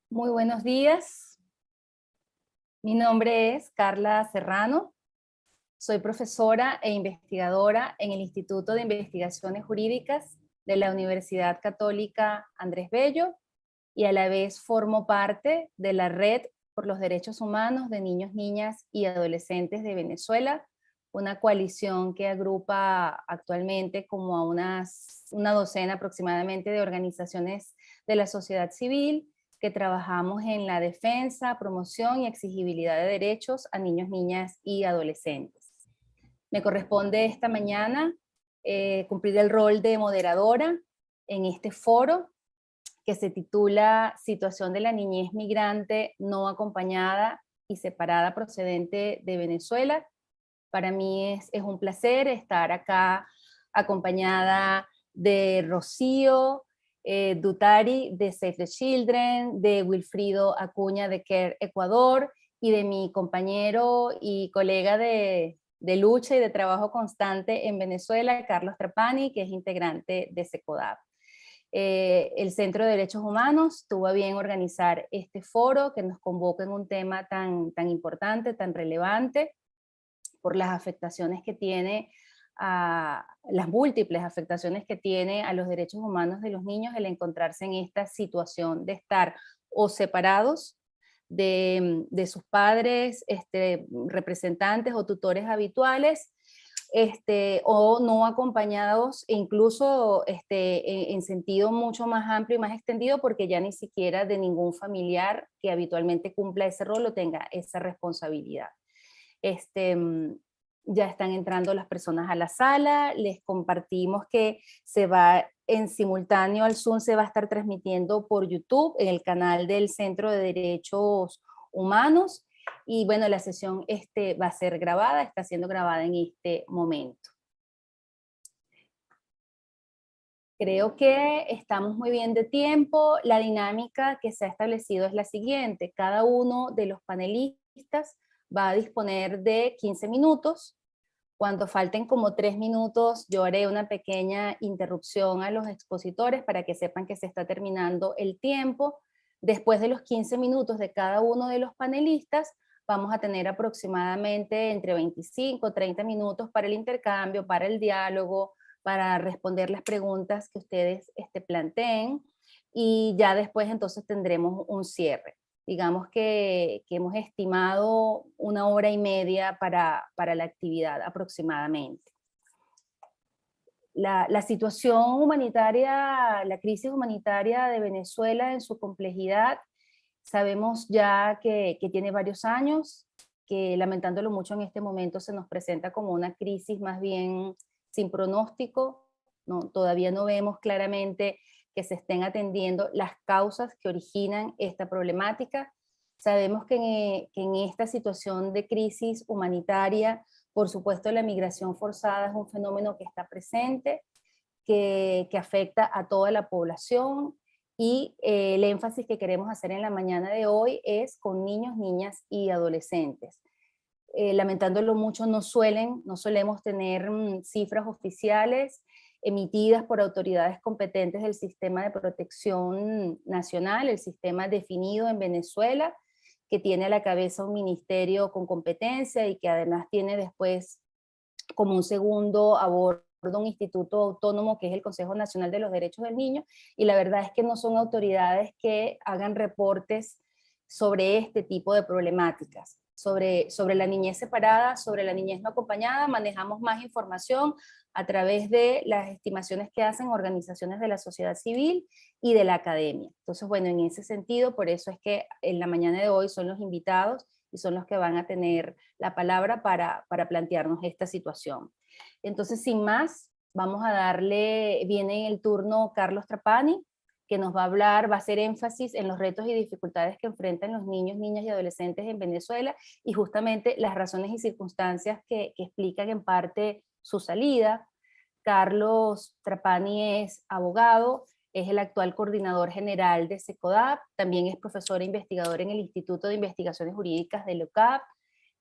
Muy buenos días. Mi nombre es Carla Serrano. Soy profesora e investigadora en el Instituto de Investigaciones Jurídicas de la Universidad Católica Andrés Bello y a la vez formo parte de la Red por los Derechos Humanos de Niños, Niñas y Adolescentes de Venezuela, una coalición que agrupa actualmente como a una docena aproximadamente de organizaciones de la sociedad civil que trabajamos en la defensa, promoción y exigibilidad de derechos a niños, niñas y adolescentes. Me corresponde esta mañana cumplir el rol de moderadora en este foro que se titula Situación de la niñez migrante no acompañada y separada procedente de Venezuela. Para mí es un placer estar acá acompañada de Rocío Dutari de Save the Children, de Wilfrido Acuña de Care Ecuador y de mi compañero y colega de lucha y de trabajo constante en Venezuela, Carlos Trapani, que es integrante de SECODAP. El Centro de Derechos Humanos tuvo a bien organizar este foro que nos convoca en un tema tan importante, tan relevante, por las afectaciones que tiene, las múltiples afectaciones que tiene a los derechos humanos de los niños el encontrarse en esta situación de estar o separados de sus padres, representantes o tutores habituales, o no acompañados, e incluso en sentido mucho más amplio y más extendido, porque ya ni siquiera de ningún familiar que habitualmente cumpla ese rol o tenga esa responsabilidad. Ya están entrando las personas a la sala, les compartimos que se va en simultáneo al Zoom, se va a estar transmitiendo por YouTube en el canal del Centro de Derechos Humanos, y bueno, la sesión va a ser grabada, está siendo grabada en este momento. Creo que estamos muy bien de tiempo. La dinámica que se ha establecido es la siguiente: cada uno de los panelistas va a disponer de 15 minutos. Cuando falten como 3 minutos, yo haré una pequeña interrupción a los expositores para que sepan que se está terminando el tiempo. Después de los 15 minutos de cada uno de los panelistas, vamos a tener aproximadamente entre 25 y 30 minutos para el intercambio, para el diálogo, para responder las preguntas que ustedes planteen, y ya después entonces tendremos un cierre. Digamos que hemos estimado 1 hora y media para la actividad aproximadamente. La situación humanitaria, la crisis humanitaria de Venezuela en su complejidad, sabemos ya que tiene varios años, que lamentándolo mucho en este momento se nos presenta como una crisis más bien sin pronóstico, ¿no? Todavía no vemos claramente que se estén atendiendo las causas que originan esta problemática. Sabemos que en esta situación de crisis humanitaria, por supuesto, la migración forzada es un fenómeno que está presente, que afecta a toda la población, y el énfasis que queremos hacer en la mañana de hoy es con niños, niñas y adolescentes. Lamentándolo mucho, no solemos tener cifras oficiales emitidas por autoridades competentes del sistema de protección nacional, el sistema definido en Venezuela, que tiene a la cabeza un ministerio con competencia y que además tiene después como un segundo a bordo un instituto autónomo que es el Consejo Nacional de los Derechos del Niño, y la verdad es que no son autoridades que hagan reportes sobre este tipo de problemáticas. Sobre la niñez separada, sobre la niñez no acompañada, manejamos más información a través de las estimaciones que hacen organizaciones de la sociedad civil y de la academia. Entonces, bueno, en ese sentido, por eso es que en la mañana de hoy son los invitados y son los que van a tener la palabra para plantearnos esta situación. Entonces, sin más, vamos a darle, viene el turno Carlos Trapani, que nos va a hablar, va a hacer énfasis en los retos y dificultades que enfrentan los niños, niñas y adolescentes en Venezuela, y justamente las razones y circunstancias que explican en parte su salida. Carlos Trapani es abogado, es el actual coordinador general de SECODAP, también es profesor e investigador en el Instituto de Investigaciones Jurídicas de LOCAP,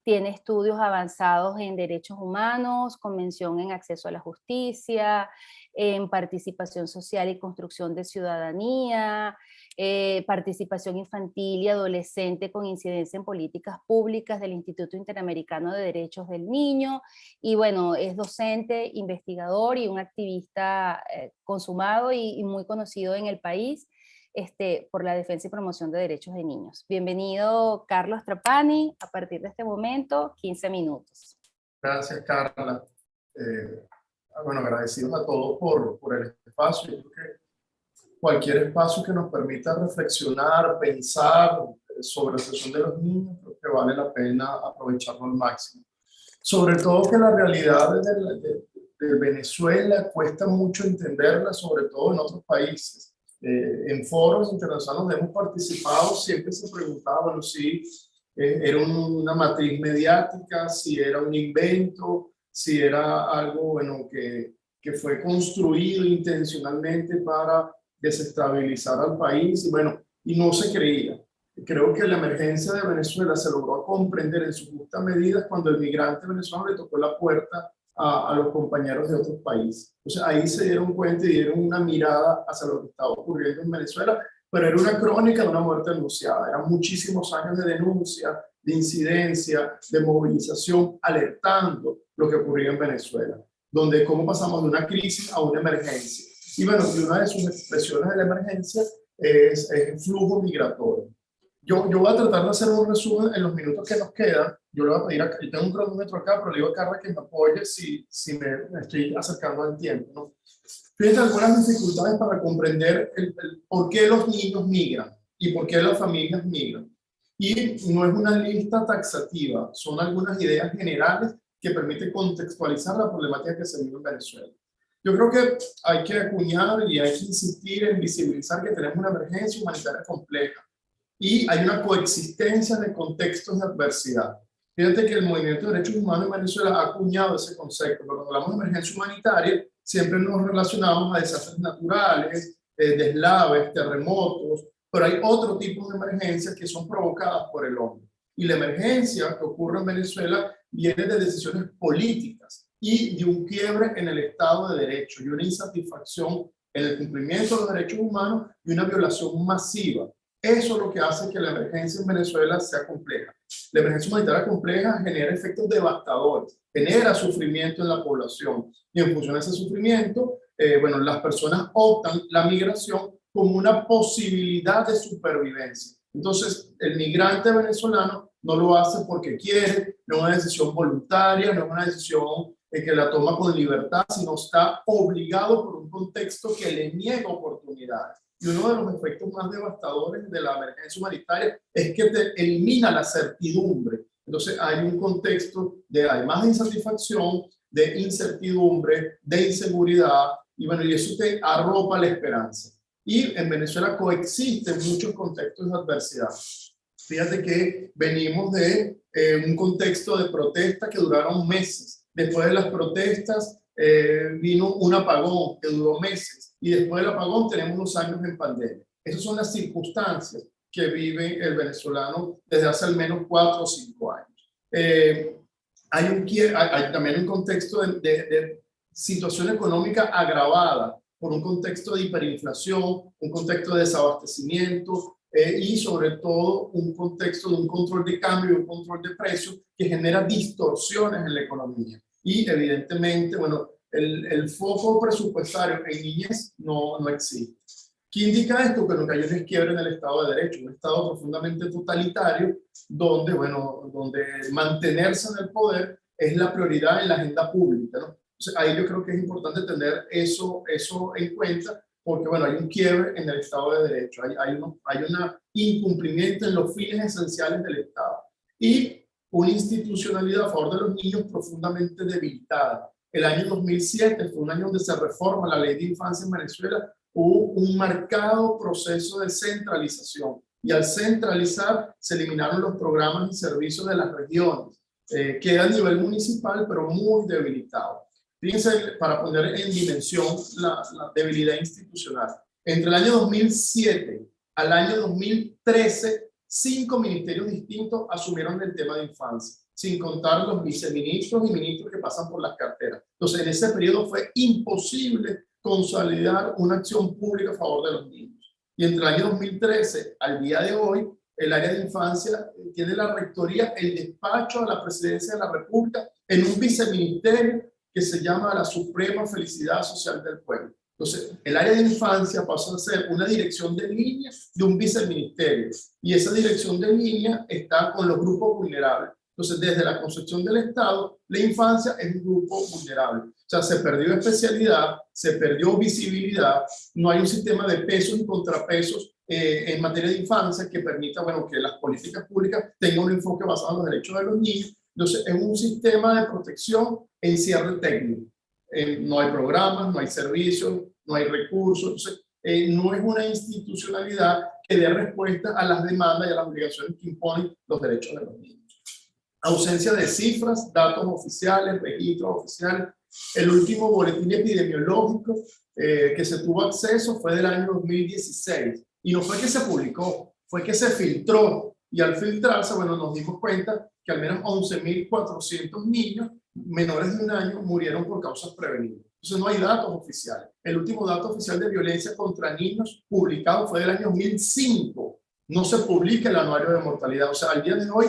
tiene estudios avanzados en derechos humanos, con mención en acceso a la justicia, en participación social y construcción de ciudadanía, participación infantil y adolescente con incidencia en políticas públicas del Instituto Interamericano de Derechos del Niño, y bueno, es docente, investigador y un activista consumado y muy conocido en el país por la defensa y promoción de derechos de niños. Bienvenido, Carlos Trapani, a partir de este momento, 15 minutos. Gracias, Carla. Bueno, agradecidos a todos por el espacio. Yo creo que cualquier espacio que nos permita reflexionar, pensar sobre la situación de los niños, creo que vale la pena aprovecharlo al máximo. Sobre todo que la realidad de Venezuela cuesta mucho entenderla, sobre todo en otros países. En foros internacionales donde hemos participado siempre se preguntaba, bueno, si era una matriz mediática, si era un invento, si era algo, bueno, que fue construido intencionalmente para desestabilizar al país, y bueno, y no se creía. Creo que la emergencia de Venezuela se logró comprender en su justa medida cuando el migrante venezolano le tocó la puerta a los compañeros de otros países. Entonces ahí se dieron cuenta y dieron una mirada hacia lo que estaba ocurriendo en Venezuela, pero era una crónica de una muerte anunciada. Eran muchísimos años de denuncia, de incidencia, de movilización, alertando lo que ocurría en Venezuela, donde cómo pasamos de una crisis a una emergencia. Y bueno, y una de sus expresiones de la emergencia es el flujo migratorio. Yo voy a tratar de hacer un resumen en los minutos que nos quedan. Yo le voy a pedir, yo tengo un cronómetro acá, pero le digo a Carla que me apoye si me estoy acercando al tiempo, ¿no? Fíjense algunas dificultades para comprender el por qué los niños migran y por qué las familias migran. Y no es una lista taxativa, son algunas ideas generales que permiten contextualizar la problemática que se vive en Venezuela. Yo creo que hay que acuñar y hay que insistir en visibilizar que tenemos una emergencia humanitaria compleja y hay una coexistencia de contextos de adversidad. Fíjate que el movimiento de derechos humanos en Venezuela ha acuñado ese concepto. Cuando hablamos de emergencia humanitaria, siempre nos relacionamos a desastres naturales, deslaves, terremotos, pero hay otro tipo de emergencias que son provocadas por el hombre. Y la emergencia que ocurre en Venezuela viene de decisiones políticas y de un quiebre en el Estado de Derecho y una insatisfacción en el cumplimiento de los derechos humanos y una violación masiva. Eso es lo que hace que la emergencia en Venezuela sea compleja. La emergencia humanitaria compleja genera efectos devastadores, genera sufrimiento en la población y en función de ese sufrimiento, bueno, las personas optan la migración como una posibilidad de supervivencia. Entonces, el migrante venezolano no lo hace porque quiere, no es una decisión voluntaria, no es una decisión que la toma con libertad, sino está obligado por un contexto que le niega oportunidades. Y uno de los efectos más devastadores de la emergencia humanitaria es que te elimina la certidumbre. Entonces hay un contexto de además de insatisfacción, de incertidumbre, de inseguridad, y bueno, y eso te arropa la esperanza. Y en Venezuela coexisten muchos contextos de adversidad. Fíjate que venimos de un contexto de protesta que duraron meses. Después de las protestas vino un apagón que duró meses. Y después del apagón tenemos unos años en pandemia. Esas son las circunstancias que vive el venezolano desde hace al menos 4 o 5 años. Hay también un contexto de situación económica agravada por un contexto de hiperinflación, un contexto de desabastecimiento y sobre todo un contexto de un control de cambio y un control de precios que genera distorsiones en la economía. Y evidentemente, bueno, el foco presupuestario en niñez no existe. ¿Qué indica esto? Que hay un quiebre en el Estado de Derecho, un Estado profundamente totalitario, donde, bueno, donde mantenerse en el poder es la prioridad en la agenda pública, ¿no? Entonces, ahí yo creo que es importante tener eso en cuenta, porque, bueno, hay un quiebre en el Estado de Derecho, hay un incumplimiento en los fines esenciales del Estado y una institucionalidad a favor de los niños profundamente debilitada. El año 2007 fue un año donde se reforma la ley de infancia en Venezuela. Hubo un marcado proceso de centralización y al centralizar se eliminaron los programas y servicios de las regiones. Queda a nivel municipal, pero muy debilitado. Fíjense, para poner en dimensión la debilidad institucional. Entre el año 2007 al año 2013, 5 ministerios distintos asumieron el tema de infancia. sin contar los viceministros y ministros que pasan por las carteras. Entonces, en ese periodo fue imposible consolidar una acción pública a favor de los niños. Y entre el año 2013 al día de hoy, el área de infancia tiene la rectoría, el despacho a la presidencia de la República en un viceministerio que se llama la Suprema Felicidad Social del Pueblo. Entonces, el área de infancia pasó a ser una dirección de línea de un viceministerio, y esa dirección de línea está con los grupos vulnerables. Entonces, desde la concepción del Estado, la infancia es un grupo vulnerable. O sea, se perdió especialidad, se perdió visibilidad, no hay un sistema de pesos y contrapesos en materia de infancia que permita, bueno, que las políticas públicas tengan un enfoque basado en los derechos de los niños. Entonces, es un sistema de protección en cierre técnico. No hay programas, no hay servicios, no hay recursos. Entonces, no es una institucionalidad que dé respuesta a las demandas y a las obligaciones que imponen los derechos de los niños. Ausencia de cifras, datos oficiales, registros oficiales. El último boletín epidemiológico que se tuvo acceso fue del año 2016. Y no fue que se publicó, fue que se filtró. Y al filtrarse, bueno, nos dimos cuenta que al menos 11.400 niños menores de 1 año murieron por causas prevenibles. Entonces no hay datos oficiales. El último dato oficial de violencia contra niños publicado fue del año 2005. No se publica el anuario de mortalidad. O sea, al día de hoy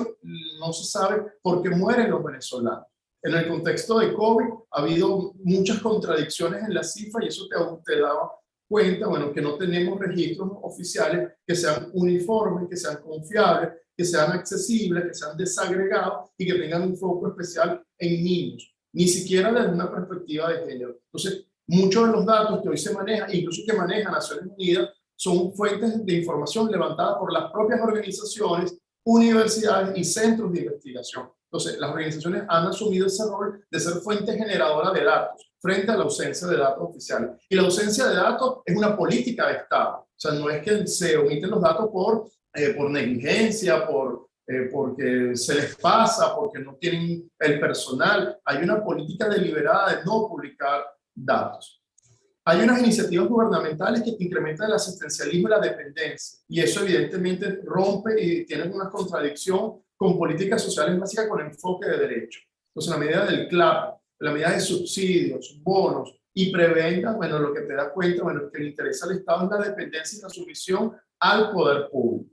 no se sabe por qué mueren los venezolanos. En el contexto de COVID ha habido muchas contradicciones en la cifra, y eso te da cuenta, bueno, que no tenemos registros oficiales que sean uniformes, que sean confiables, que sean accesibles, que sean desagregados y que tengan un foco especial en niños, ni siquiera desde una perspectiva de género. Entonces, muchos de los datos que hoy se manejan, incluso que maneja Naciones Unidas, son fuentes de información levantadas por las propias organizaciones, universidades y centros de investigación. Entonces, las organizaciones han asumido ese rol de ser fuente generadora de datos frente a la ausencia de datos oficiales. Y la ausencia de datos es una política de Estado. O sea, no es que se omiten los datos por negligencia, porque se les pasa, porque no tienen el personal. Hay una política deliberada de no publicar datos. Hay unas iniciativas gubernamentales que incrementan el asistencialismo y la dependencia, y eso evidentemente rompe y tiene una contradicción con políticas sociales básicas con enfoque de derecho. Entonces, la medida del CLAP, la medida de subsidios, bonos y prebendas, bueno, lo que te da cuenta, bueno, es que le interesa al Estado es la dependencia y la sumisión al poder público.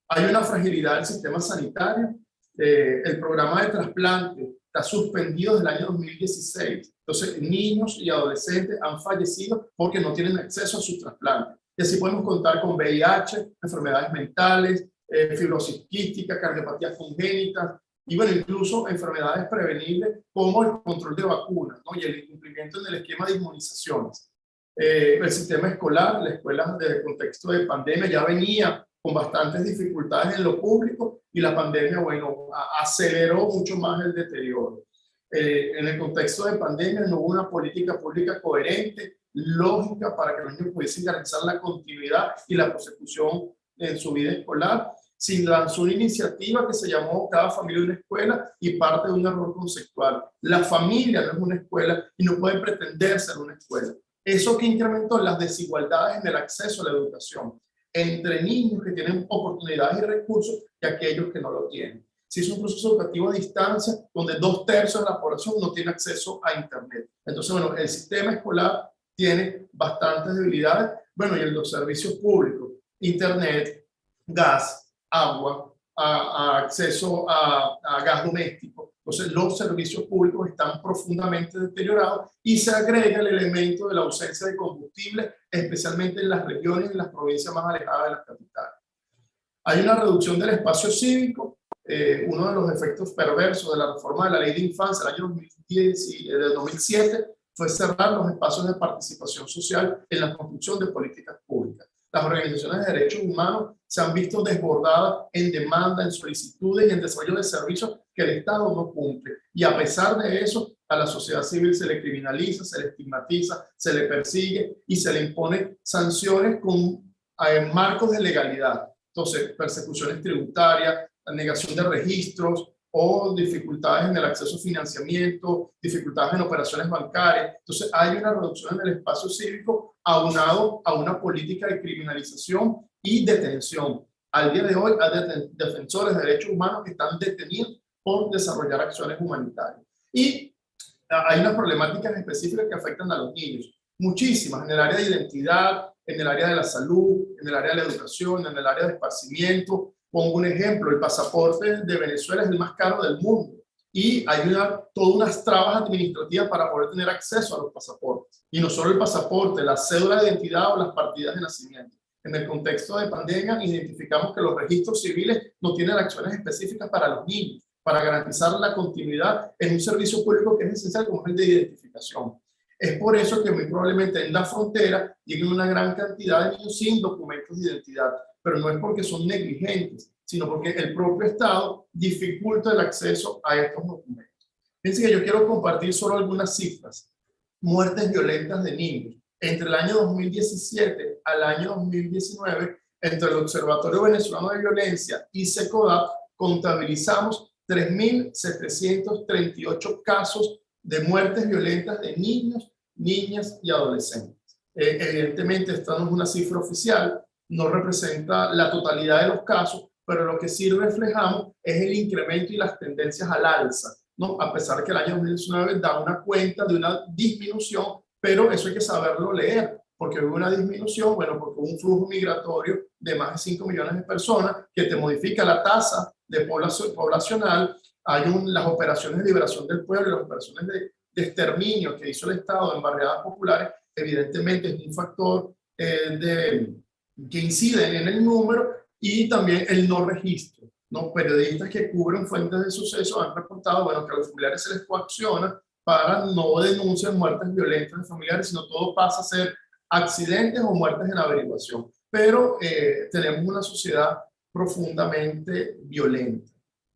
Hay una fragilidad del sistema sanitario. El programa de trasplante está suspendido desde el año 2016. Entonces, niños y adolescentes han fallecido porque no tienen acceso a sus trasplantes. Y así podemos contar con VIH, enfermedades mentales, fibrosis quística, cardiopatías congénitas, y bueno, incluso enfermedades prevenibles como el control de vacunas, ¿no? Y el incumplimiento en el esquema de inmunizaciones. El sistema escolar, la escuela desde el contexto de pandemia ya venía con bastantes dificultades en lo público, y la pandemia, bueno, aceleró mucho más el deterioro. En el contexto de pandemia no hubo una política pública coherente, lógica, para que los niños pudiesen garantizar la continuidad y la prosecución en su vida escolar. Se lanzó una iniciativa que se llamó Cada familia una escuela, y parte de un error conceptual. La familia no es una escuela y no puede pretender ser una escuela. Eso que incrementó las desigualdades en el acceso a la educación entre niños que tienen oportunidades y recursos y aquellos que no lo tienen. Se hizo un proceso educativo a distancia donde 2/3 de la población no tiene acceso a Internet. Entonces, bueno, el sistema escolar tiene bastantes debilidades. Bueno, y en los servicios públicos, Internet, gas, agua, acceso a gas doméstico. Entonces, los servicios públicos están profundamente deteriorados, y se agrega el elemento de la ausencia de combustible, especialmente en las regiones y en las provincias más alejadas de las capitales. Hay una reducción del espacio cívico. Uno de los efectos perversos de la reforma de la Ley de Infancia del año 2007 fue cerrar los espacios de participación social en la construcción de políticas públicas. Las organizaciones de derechos humanos se han visto desbordadas en demanda, en solicitudes y en desarrollo de servicios que el Estado no cumple. Y a pesar de eso, a la sociedad civil se le criminaliza, se le estigmatiza, se le persigue y se le impone sanciones con marcos de legalidad. Entonces, persecuciones tributarias, negación de registros o dificultades en el acceso a financiamiento, dificultades en operaciones bancarias. Entonces, hay una reducción en el espacio cívico aunado a una política de criminalización y detención. Al día de hoy hay defensores de derechos humanos que están detenidos por desarrollar acciones humanitarias. Y hay unas problemáticas específicas que afectan a los niños, muchísimas, en el área de identidad, en el área de la salud, en el área de la educación, en el área de esparcimiento. Pongo un ejemplo, el pasaporte de Venezuela es el más caro del mundo y hay todas unas trabas administrativas para poder tener acceso a los pasaportes. Y no solo el pasaporte, la cédula de identidad o las partidas de nacimiento. En el contexto de pandemia, identificamos que los registros civiles no tienen acciones específicas para los niños, para garantizar la continuidad en un servicio público que es esencial como es el de identificación. Es por eso que muy probablemente en la frontera lleguen una gran cantidad de niños sin documentos de identidad, pero no es porque son negligentes, sino porque el propio Estado dificulta el acceso a estos documentos. Fíjense que yo quiero compartir solo algunas cifras. Muertes violentas de niños. Entre el año 2017 al año 2019, entre el Observatorio Venezolano de Violencia y SECODAP, contabilizamos 3.738 casos de muertes violentas de niños, niñas y adolescentes. Evidentemente, esta no es una cifra oficial, no representa la totalidad de los casos, pero lo que sí reflejamos es el incremento y las tendencias al alza, ¿no? A pesar que el año 2019 da una cuenta de una disminución, pero eso hay que saberlo leer, porque hubo una disminución, bueno, porque hubo un flujo migratorio de más de 5 millones de personas que te modifica la tasa de poblacional. Hay las operaciones de liberación del pueblo y las operaciones de exterminio que hizo el Estado en barriadas populares, evidentemente es un factor que incide en el número, y también el no registro, ¿no? Periodistas que cubren fuentes de suceso han reportado, bueno, que a los familiares se les coacciona para no denunciar muertes violentas de familiares, sino todo pasa a ser accidentes o muertes en averiguación. Pero tenemos una sociedad profundamente violenta.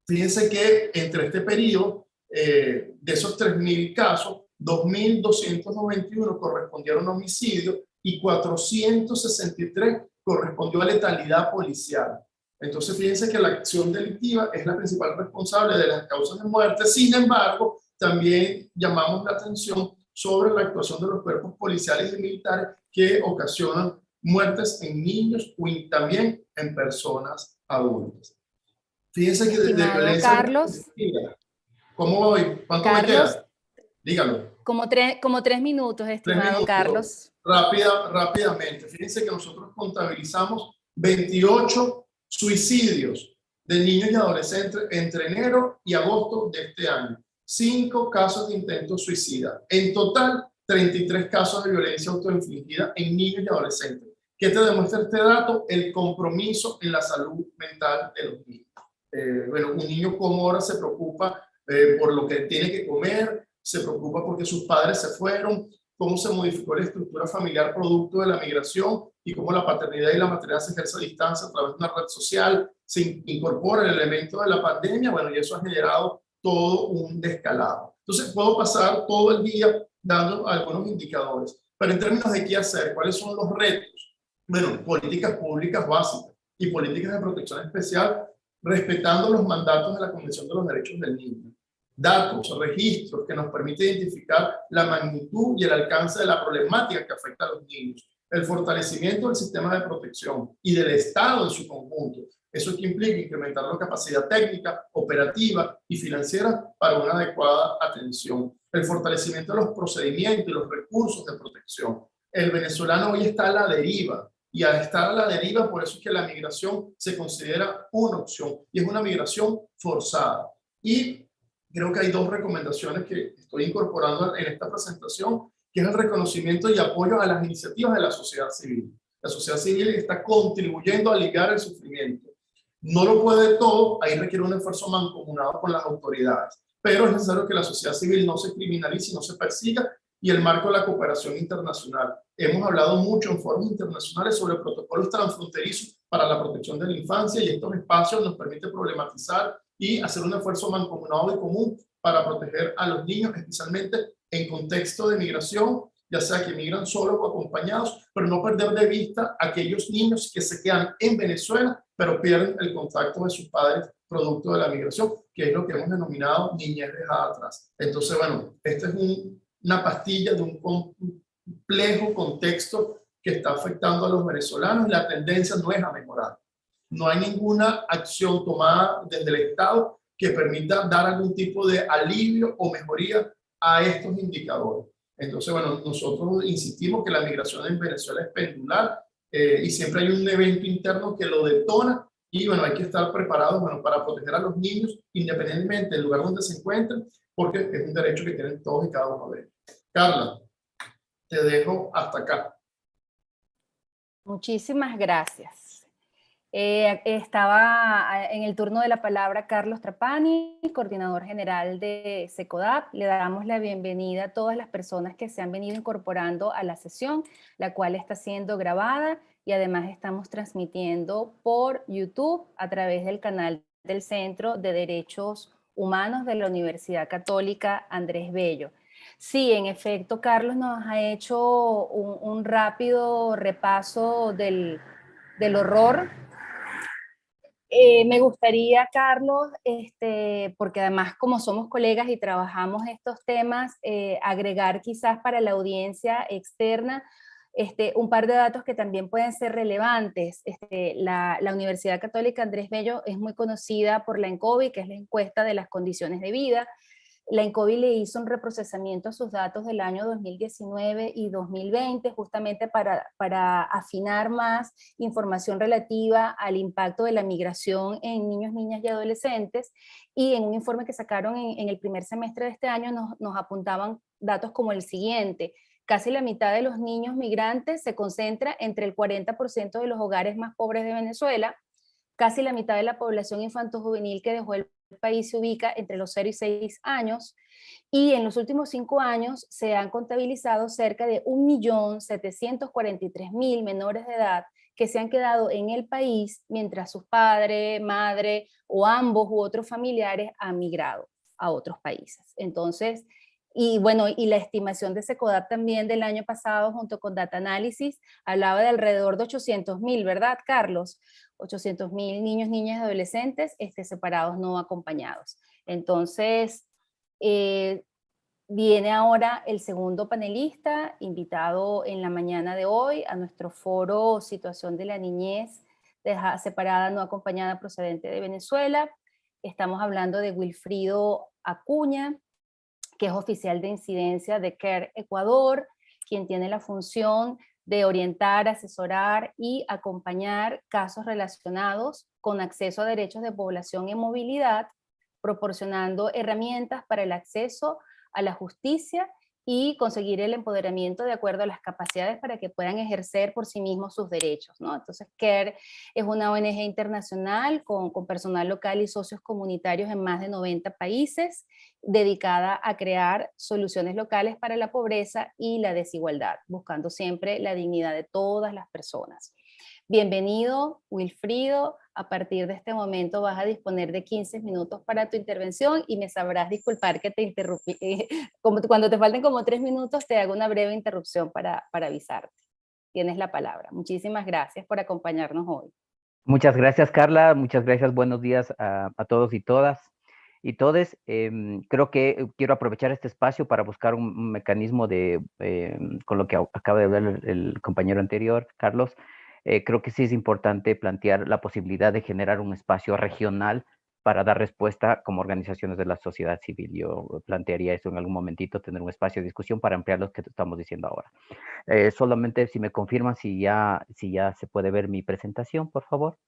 Fíjense que entre este periodo, de esos 3.000 casos, 2.291 correspondieron a homicidio y 463 correspondió a letalidad policial. Entonces, fíjense que la acción delictiva es la principal responsable de las causas de muerte. Sin embargo, también llamamos la atención sobre la actuación de los cuerpos policiales y militares que ocasionan muertes en niños y también en personas adultas. Fíjense que de violencia... Carlos. ¿Cómo voy? ¿Cuánto me queda? Dígalo. Como 3 minutos, estimado Carlos. Rápidamente. Fíjense que nosotros contabilizamos 28 suicidios de niños y adolescentes entre enero y agosto de este año. 5 casos de intento suicida. En total, 33 casos de violencia autoinfligida en niños y adolescentes. ¿Qué te demuestra este dato? El compromiso en la salud mental de los niños. Bueno, un niño como ahora se preocupa por lo que tiene que comer, se preocupa porque sus padres se fueron, cómo se modificó la estructura familiar producto de la migración y cómo la paternidad y la maternidad se ejerce a distancia a través de una red social, se incorpora el elemento de la pandemia, bueno, y eso ha generado todo un descalabro. Entonces, puedo pasar todo el día dando algunos indicadores, pero en términos de qué hacer, ¿cuáles son los retos? Bueno, políticas públicas básicas y políticas de protección especial respetando los mandatos de la Convención de los Derechos del Niño. Datos, registros que nos permiten identificar la magnitud y el alcance de la problemática que afecta a los niños. El fortalecimiento del sistema de protección y del Estado en su conjunto. Eso que implica incrementar la capacidad técnica, operativa y financiera para una adecuada atención. El fortalecimiento de los procedimientos y los recursos de protección. El venezolano hoy está a la deriva. Y al estar a la deriva, por eso es que la migración se considera una opción. Y es una migración forzada. Y creo que hay 2 recomendaciones que estoy incorporando en esta presentación, que es el reconocimiento y apoyo a las iniciativas de la sociedad civil. La sociedad civil está contribuyendo a aliviar el sufrimiento. No lo puede todo, ahí requiere un esfuerzo mancomunado con las autoridades, pero es necesario que la sociedad civil no se criminalice, no se persiga, y el marco de la cooperación internacional. Hemos hablado mucho en foros internacionales sobre protocolos transfronterizos para la protección de la infancia, y estos espacios nos permiten problematizar y hacer un esfuerzo mancomunado y común para proteger a los niños, especialmente en contexto de migración, ya sea que migran solos o acompañados, pero no perder de vista a aquellos niños que se quedan en Venezuela, pero pierden el contacto de sus padres producto de la migración, que es lo que hemos denominado niñez dejada atrás. Entonces, bueno, esta es una pastilla de un complejo contexto que está afectando a los venezolanos, y la tendencia no es a mejorar. No hay ninguna acción tomada desde el Estado que permita dar algún tipo de alivio o mejoría a estos indicadores. Entonces, bueno, nosotros insistimos que la migración en Venezuela es pendular y siempre hay un evento interno que lo detona y bueno, hay que estar preparados, bueno, para proteger a los niños independientemente del lugar donde se encuentren, porque es un derecho que tienen todos y cada uno de ellos. Carla, te dejo hasta acá. Muchísimas gracias. Estaba en el turno de la palabra Carlos Trapani, coordinador general de SECODAP. Le damos la bienvenida a todas las personas que se han venido incorporando a la sesión, la cual está siendo grabada y además estamos transmitiendo por YouTube a través del canal del Centro de Derechos Humanos de la Universidad Católica Andrés Bello. Sí, en efecto, Carlos nos ha hecho un rápido repaso del horror. Me gustaría, Carlos, porque además como somos colegas y trabajamos estos temas, agregar quizás para la audiencia externa un par de datos que también pueden ser relevantes. La Universidad Católica Andrés Bello es muy conocida por la ENCOVI, que es la encuesta de las condiciones de vida. La ENCOVI le hizo un reprocesamiento a sus datos del año 2019 y 2020 justamente para afinar más información relativa al impacto de la migración en niños, niñas y adolescentes, y en un informe que sacaron en el primer semestre de este año nos apuntaban datos como el siguiente: casi la mitad de los niños migrantes se concentra entre el 40% de los hogares más pobres de Venezuela, casi la mitad de la población infanto-juvenil que dejó el país se ubica entre los 0 y 6 años, y en los últimos 5 años se han contabilizado cerca de 1.743.000 menores de edad que se han quedado en el país mientras sus padres, madre o ambos u otros familiares han migrado a otros países. Entonces, y bueno, y la estimación de SECODAP también del año pasado junto con Data Analysis hablaba de alrededor de 800.000, ¿verdad, Carlos? 800.000 niños, niñas y adolescentes separados no acompañados. Entonces, viene ahora el segundo panelista, invitado en la mañana de hoy a nuestro foro Situación de la Niñez Separada No Acompañada procedente de Venezuela. Estamos hablando de Wilfrido Acuña, que es oficial de incidencia de CARE Ecuador, quien tiene la función de orientar, asesorar y acompañar casos relacionados con acceso a derechos de población en movilidad, proporcionando herramientas para el acceso a la justicia y conseguir el empoderamiento de acuerdo a las capacidades para que puedan ejercer por sí mismos sus derechos, ¿no? Entonces, CARE es una ONG internacional con personal local y socios comunitarios en más de 90 países, dedicada a crear soluciones locales para la pobreza y la desigualdad, buscando siempre la dignidad de todas las personas. Bienvenido, Wilfrido. A partir de este momento vas a disponer de 15 minutos para tu intervención y me sabrás disculpar que te interrumpí. Cuando te falten como 3 minutos, te hago una breve interrupción para avisarte. Tienes la palabra. Muchísimas gracias por acompañarnos hoy. Muchas gracias, Carla. Muchas gracias. Buenos días a todos y todas. Y todes, creo que quiero aprovechar este espacio para buscar un mecanismo con lo que acaba de hablar el compañero anterior, Carlos. Creo que sí es importante plantear la posibilidad de generar un espacio regional para dar respuesta como organizaciones de la sociedad civil. Yo plantearía eso en algún momentito, tener un espacio de discusión para ampliar lo que estamos diciendo ahora. Solamente si me confirman si ya se puede ver mi presentación, por favor.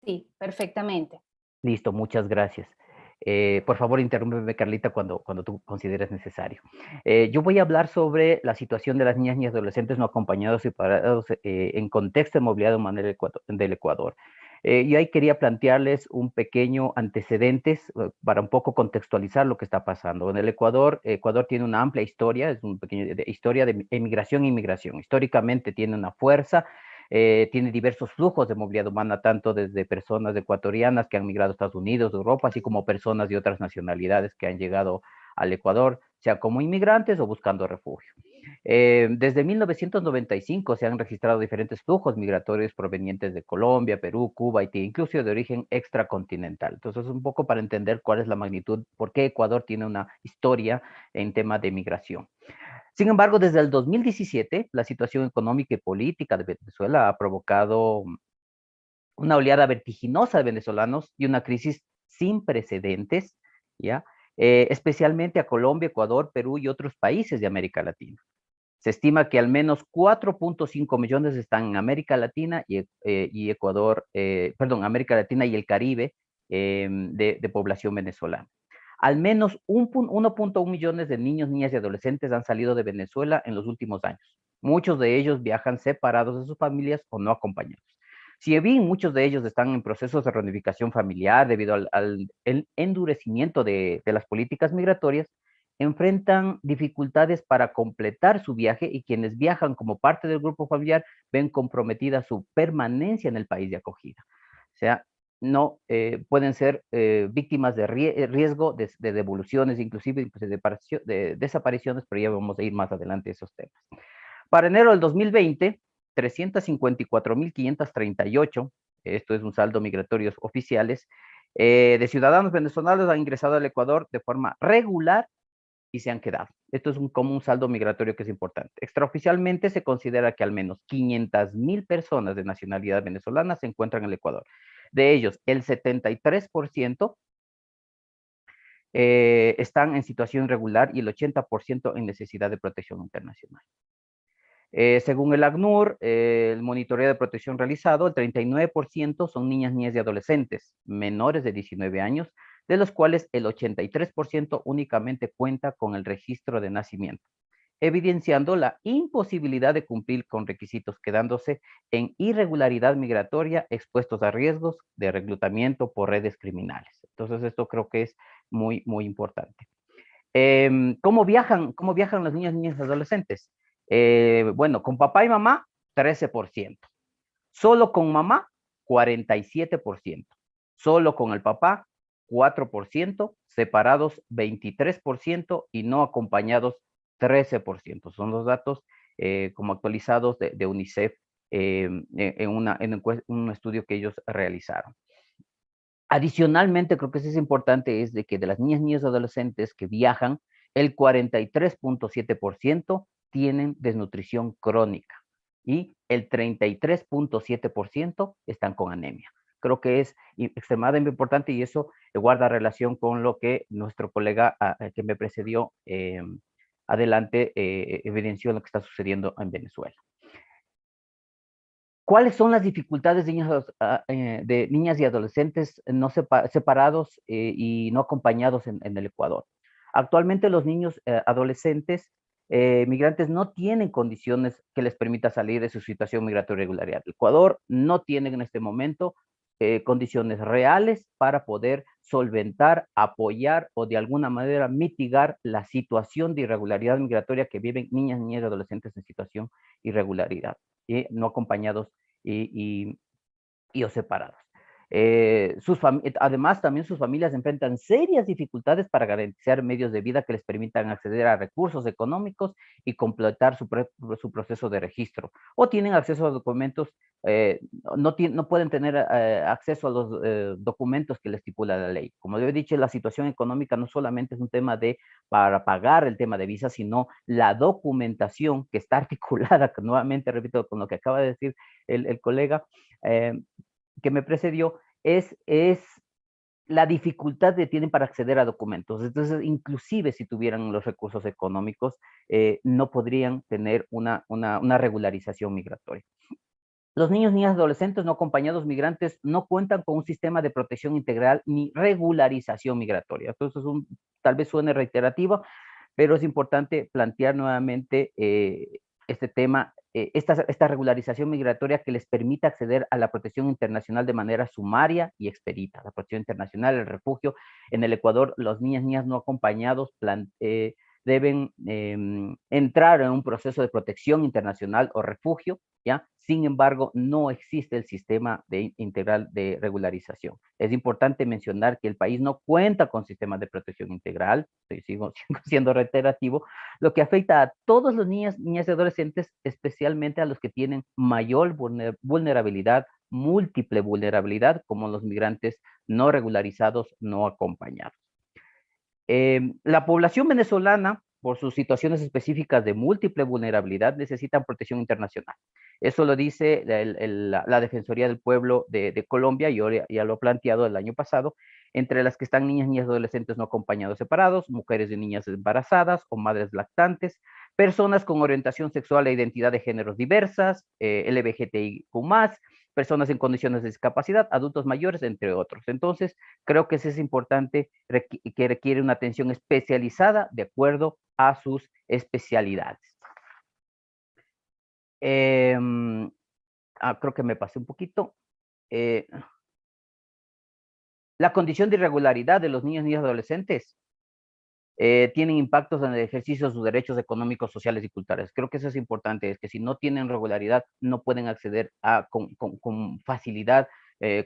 Sí, perfectamente. Listo, muchas gracias. Por favor, interrúmpeme, Carlita, cuando tú consideres necesario. Yo voy a hablar sobre la situación de las niñas y adolescentes no acompañados y parados en contexto de movilidad humana del Ecuador. Y ahí quería plantearles un pequeño antecedentes para un poco contextualizar lo que está pasando. En el Ecuador tiene una amplia historia, es una pequeña historia de emigración e inmigración. Históricamente tiene una fuerza. Tiene diversos flujos de movilidad humana, tanto desde personas ecuatorianas que han migrado a Estados Unidos, Europa, así como personas de otras nacionalidades que han llegado al Ecuador, sea como inmigrantes o buscando refugio. Desde 1995 se han registrado diferentes flujos migratorios provenientes de Colombia, Perú, Cuba, Haití, incluso de origen extracontinental. Entonces, un poco para entender cuál es la magnitud, por qué Ecuador tiene una historia en tema de migración. Sin embargo, desde el 2017, la situación económica y política de Venezuela ha provocado una oleada vertiginosa de venezolanos y una crisis sin precedentes, ¿ya? Especialmente a Colombia, Ecuador, Perú y otros países de América Latina. Se estima que al menos 4.5 millones están en América Latina y Ecuador, perdón, América Latina y el Caribe de población venezolana. Al menos 1.1 millones de niños, niñas y adolescentes han salido de Venezuela en los últimos años. Muchos de ellos viajan separados de sus familias o no acompañados. Si bien muchos de ellos están en procesos de reunificación familiar debido al endurecimiento de las políticas migratorias, enfrentan dificultades para completar su viaje y quienes viajan como parte del grupo familiar ven comprometida su permanencia en el país de acogida. O sea, no pueden ser víctimas de riesgo de devoluciones, inclusive pues, de desapariciones, pero ya vamos a ir más adelante a esos temas. Para enero del 2020, 354.538, esto es un saldo migratorios oficiales, de ciudadanos venezolanos han ingresado al Ecuador de forma regular y se han quedado. Esto es como un saldo migratorio que es importante. Extraoficialmente se considera que al menos 500.000 personas de nacionalidad venezolana se encuentran en el Ecuador. De ellos, el 73% están en situación irregular y el 80% en necesidad de protección internacional. Según el ACNUR, el monitoreo de protección realizado, el 39% son niñas, niñas y adolescentes menores de 19 años, de los cuales el 83% únicamente cuenta con el registro de nacimiento, evidenciando la imposibilidad de cumplir con requisitos, quedándose en irregularidad migratoria, expuestos a riesgos de reclutamiento por redes criminales. Entonces, esto creo que es muy, muy importante. ¿Cómo viajan los niños, niñas y adolescentes? Bueno, con papá y mamá, 13%. Solo con mamá, 47%. Solo con el papá, 4%. Separados, 23%. Y no acompañados, 13%. Son los datos como actualizados de UNICEF en un estudio que ellos realizaron. Adicionalmente, creo que eso es importante, es de que de las niñas, niños y adolescentes que viajan, el 43.7% tienen desnutrición crónica y el 33.7% están con anemia. Creo que es extremadamente importante y eso guarda relación con lo que nuestro colega que me precedió adelante evidenció lo que está sucediendo en Venezuela. ¿Cuáles son las dificultades de niñas y adolescentes no separados y no acompañados en el Ecuador? Actualmente los niños adolescentes migrantes no tienen condiciones que les permita salir de su situación migratoria irregular. El Ecuador no tiene en este momento condiciones reales para poder solventar, apoyar o de alguna manera mitigar la situación de irregularidad migratoria que viven niñas, niñas y adolescentes en situación de irregularidad, no acompañados o separados. Además, también sus familias enfrentan serias dificultades para garantizar medios de vida que les permitan acceder a recursos económicos y completar su proceso de registro. O tienen acceso a documentos, no pueden tener acceso a los documentos que les estipula la ley. Como yo he dicho, la situación económica no solamente es un tema para pagar el tema de visa, sino la documentación que está articulada, que nuevamente repito con lo que acaba de decir el colega, que me precedió, es la dificultad que tienen para acceder a documentos. Entonces, inclusive si tuvieran los recursos económicos, no podrían tener una regularización migratoria. Los niños, niñas, adolescentes no acompañados migrantes no cuentan con un sistema de protección integral ni regularización migratoria. Entonces, tal vez suene reiterativo, pero es importante plantear nuevamente este tema, esta regularización migratoria que les permita acceder a la protección internacional de manera sumaria y expedita. La protección internacional, el refugio. En el Ecuador, los niñas no acompañados deben entrar en un proceso de protección internacional o refugio, ¿ya? Sin embargo, no existe el sistema integral de regularización. Es importante mencionar que el país no cuenta con sistemas de protección integral, sigo siendo reiterativo, lo que afecta a todos los niños, niñas y adolescentes, especialmente a los que tienen mayor vulnerabilidad, múltiple vulnerabilidad, como los migrantes no regularizados, no acompañados. La población venezolana, por sus situaciones específicas de múltiple vulnerabilidad, necesitan protección internacional. Eso lo dice la Defensoría del Pueblo de Colombia, yo ya lo he planteado el año pasado, entre las que están niñas, niñas, adolescentes no acompañados separados, mujeres y niñas embarazadas o madres lactantes, personas con orientación sexual e identidad de géneros diversas, LGBTIQ+, personas en condiciones de discapacidad, adultos mayores, entre otros. Entonces, creo que eso es importante, que requiere una atención especializada de acuerdo a sus especialidades. Creo que me pasé un poquito. La condición de irregularidad de los niños, niñas y adolescentes tienen impactos en el ejercicio de sus derechos económicos, sociales y culturales. Creo que eso es importante, es que si no tienen regularidad, no pueden acceder con facilidad,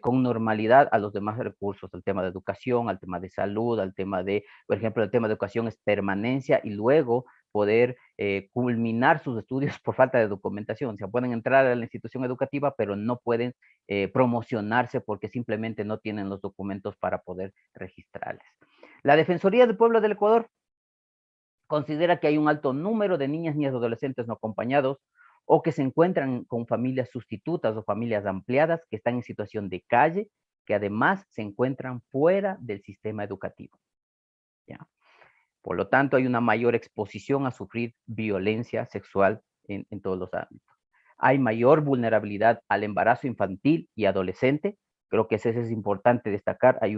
con normalidad a los demás recursos, al tema de educación, al tema de salud, al tema de, por ejemplo, el tema de educación es permanencia y luego poder culminar sus estudios por falta de documentación. O sea, pueden entrar a la institución educativa, pero no pueden promocionarse porque simplemente no tienen los documentos para poder registrarles. La Defensoría del Pueblo del Ecuador considera que hay un alto número de niñas, niñas y adolescentes no acompañados o que se encuentran con familias sustitutas o familias ampliadas que están en situación de calle, que además se encuentran fuera del sistema educativo. ¿Ya? Por lo tanto, hay una mayor exposición a sufrir violencia sexual en todos los ámbitos. Hay mayor vulnerabilidad al embarazo infantil y adolescente. Creo que eso es importante destacar. Hay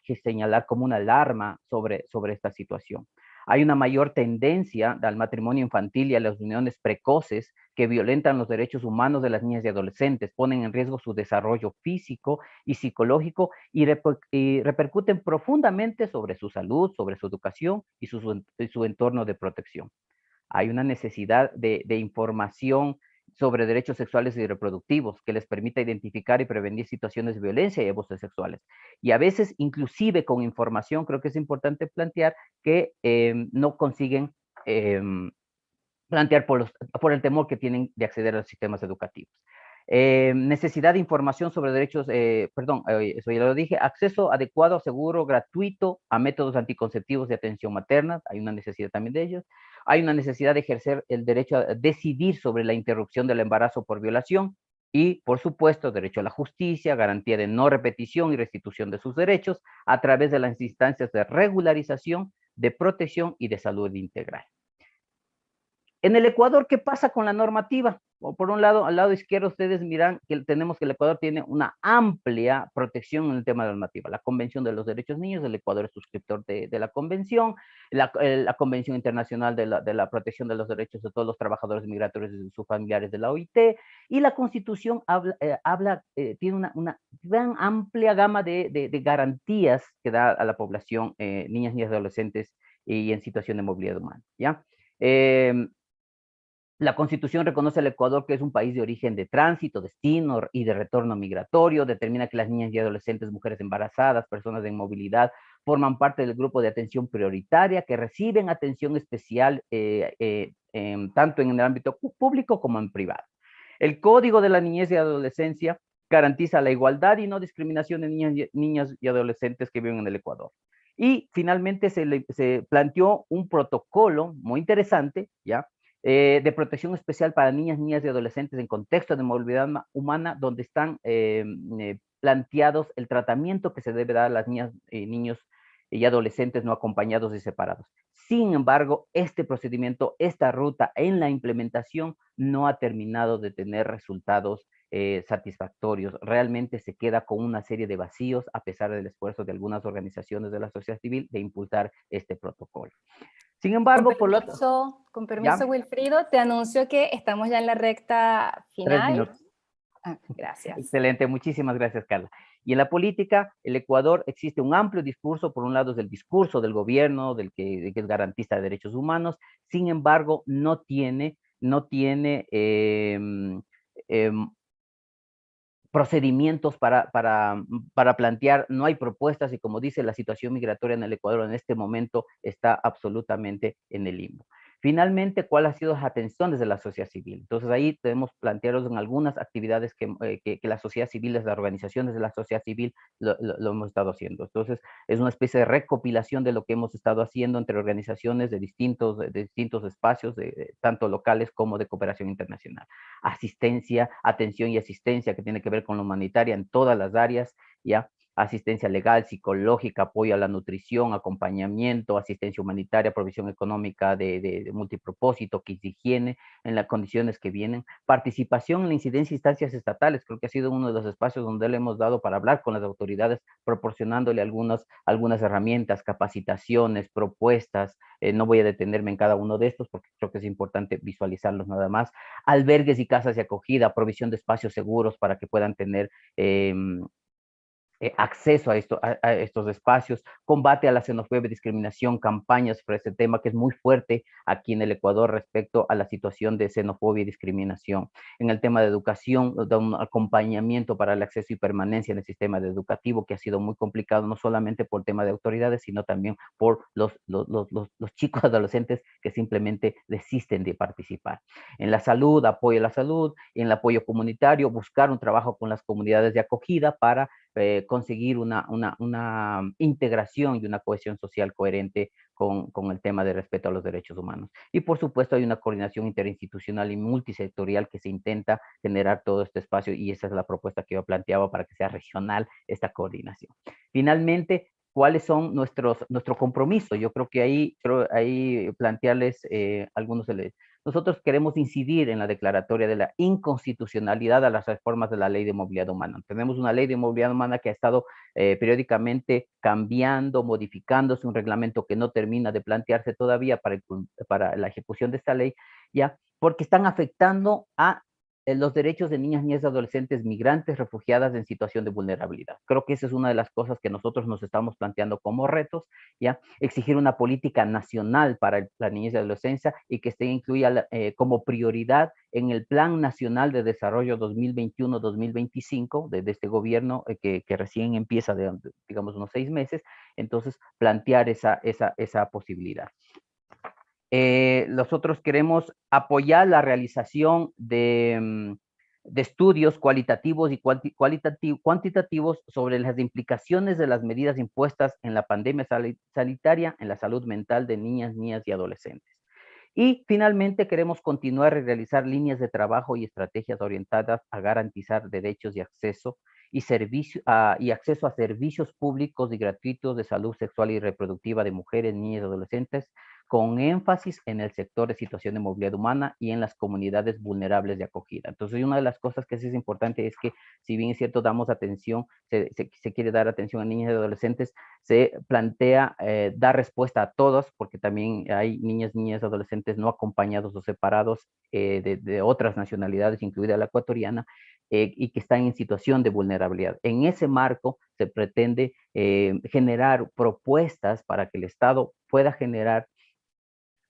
que señalar como una alarma sobre esta situación. Hay una mayor tendencia al matrimonio infantil y a las uniones precoces que violentan los derechos humanos de las niñas y adolescentes, ponen en riesgo su desarrollo físico y psicológico y repercuten profundamente sobre su salud, sobre su educación y su entorno de protección. Hay una necesidad de información sobre derechos sexuales y reproductivos que les permita identificar y prevenir situaciones de violencia y abusos sexuales. Y a veces, inclusive con información, creo que es importante plantear que no consiguen plantear por el temor que tienen de acceder a los sistemas educativos. Necesidad de información sobre derechos, eso ya lo dije, acceso adecuado, seguro, gratuito a métodos anticonceptivos de atención materna, hay una necesidad también de ellos. Hay una necesidad de ejercer el derecho a decidir sobre la interrupción del embarazo por violación y, por supuesto, derecho a la justicia, garantía de no repetición y restitución de sus derechos a través de las instancias de regularización, de protección y de salud integral. En el Ecuador, ¿qué pasa con la normativa? Por un lado, al lado izquierdo, ustedes miran que tenemos que el Ecuador tiene una amplia protección en el tema de la normativa. La Convención de los Derechos Niños, el Ecuador es suscriptor de la Convención, la Convención Internacional de la Protección de los Derechos de todos los trabajadores migratorios y sus familiares de la OIT, y la Constitución tiene una gran amplia gama de garantías que da a la población, niñas y adolescentes y en situación de movilidad humana, ¿ya? La Constitución reconoce al Ecuador que es un país de origen de tránsito, destino y de retorno migratorio, determina que las niñas y adolescentes, mujeres embarazadas, personas en movilidad, forman parte del grupo de atención prioritaria, que reciben atención especial tanto en el ámbito público como en privado. El Código de la Niñez y Adolescencia garantiza la igualdad y no discriminación de niñas y adolescentes que viven en el Ecuador. Y finalmente se planteó un protocolo muy interesante, ¿ya?, de protección especial para niñas, niñas y adolescentes en contexto de movilidad humana, donde están planteados el tratamiento que se debe dar a las niñas, niños y adolescentes no acompañados y separados. Sin embargo, este procedimiento, esta ruta en la implementación no ha terminado de tener resultados satisfactorios. Realmente se queda con una serie de vacíos a pesar del esfuerzo de algunas organizaciones de la sociedad civil de impulsar este protocolo. Sin embargo, con permiso, Wilfrido, te anuncio que estamos ya en la recta final. 3 minutos. Gracias. Excelente, muchísimas gracias, Carla. Y en la política, el Ecuador existe un amplio discurso, por un lado es el discurso del gobierno, que es garantista de derechos humanos, sin embargo, no tiene procedimientos para plantear, no hay propuestas y como dice, la situación migratoria en el Ecuador en este momento está absolutamente en el limbo. Finalmente, ¿cuál ha sido la atención desde la sociedad civil? Entonces ahí debemos plantearnos en algunas actividades que la sociedad civil, las organizaciones de la sociedad civil lo hemos estado haciendo. Entonces es una especie de recopilación de lo que hemos estado haciendo entre organizaciones de distintos espacios, tanto locales como de cooperación internacional. Asistencia, atención y asistencia que tiene que ver con la humanitaria en todas las áreas, ¿ya? Asistencia legal, psicológica, apoyo a la nutrición, acompañamiento, asistencia humanitaria, provisión económica de multipropósito, kits de higiene, en las condiciones que vienen, participación en la incidencia de instancias estatales, creo que ha sido uno de los espacios donde le hemos dado para hablar con las autoridades, proporcionándole algunas herramientas, capacitaciones, propuestas, no voy a detenerme en cada uno de estos porque creo que es importante visualizarlos nada más, albergues y casas de acogida, provisión de espacios seguros para que puedan tener acceso a estos espacios, combate a la xenofobia y discriminación, campañas sobre este tema que es muy fuerte aquí en el Ecuador respecto a la situación de xenofobia y discriminación. En el tema de educación, da un acompañamiento para el acceso y permanencia en el sistema educativo que ha sido muy complicado, no solamente por el tema de autoridades, sino también por los chicos adolescentes que simplemente desisten de participar. En la salud, apoyo a la salud, en el apoyo comunitario, buscar un trabajo con las comunidades de acogida para conseguir una integración y una cohesión social coherente con el tema de respeto a los derechos humanos. Y por supuesto hay una coordinación interinstitucional y multisectorial que se intenta generar todo este espacio y esa es la propuesta que yo planteaba para que sea regional esta coordinación. Finalmente, ¿cuáles son nuestro compromiso? Yo creo que ahí plantearles algunos de los. Nosotros queremos incidir en la declaratoria de la inconstitucionalidad a las reformas de la Ley de Movilidad Humana. Tenemos una Ley de Movilidad Humana que ha estado periódicamente cambiando, modificándose, un reglamento que no termina de plantearse todavía para la ejecución de esta ley, ya, porque están afectando a los derechos de niñas, niñas y adolescentes migrantes, refugiadas en situación de vulnerabilidad. Creo que esa es una de las cosas que nosotros nos estamos planteando como retos, ¿ya? Exigir una política nacional para la niñez y adolescencia y que esté incluida como prioridad en el Plan Nacional de Desarrollo 2021-2025 de este gobierno que recién empieza digamos, unos 6 meses, entonces plantear esa posibilidad. Nosotros queremos apoyar la realización de estudios cualitativos y cuantitativos sobre las implicaciones de las medidas impuestas en la pandemia sanitaria en la salud mental de niñas y adolescentes. Y finalmente queremos continuar y realizar líneas de trabajo y estrategias orientadas a garantizar derechos y acceso y acceso a servicios públicos y gratuitos de salud sexual y reproductiva de mujeres, niñas y adolescentes, con énfasis en el sector de situación de movilidad humana y en las comunidades vulnerables de acogida. Entonces, una de las cosas que es importante es que, si bien es cierto, damos atención, se quiere dar atención a niñas y adolescentes, se plantea dar respuesta a todos, porque también hay niñas y adolescentes no acompañados o separados de otras nacionalidades, incluida la ecuatoriana, y que están en situación de vulnerabilidad. En ese marco se pretende generar propuestas para que el Estado pueda generar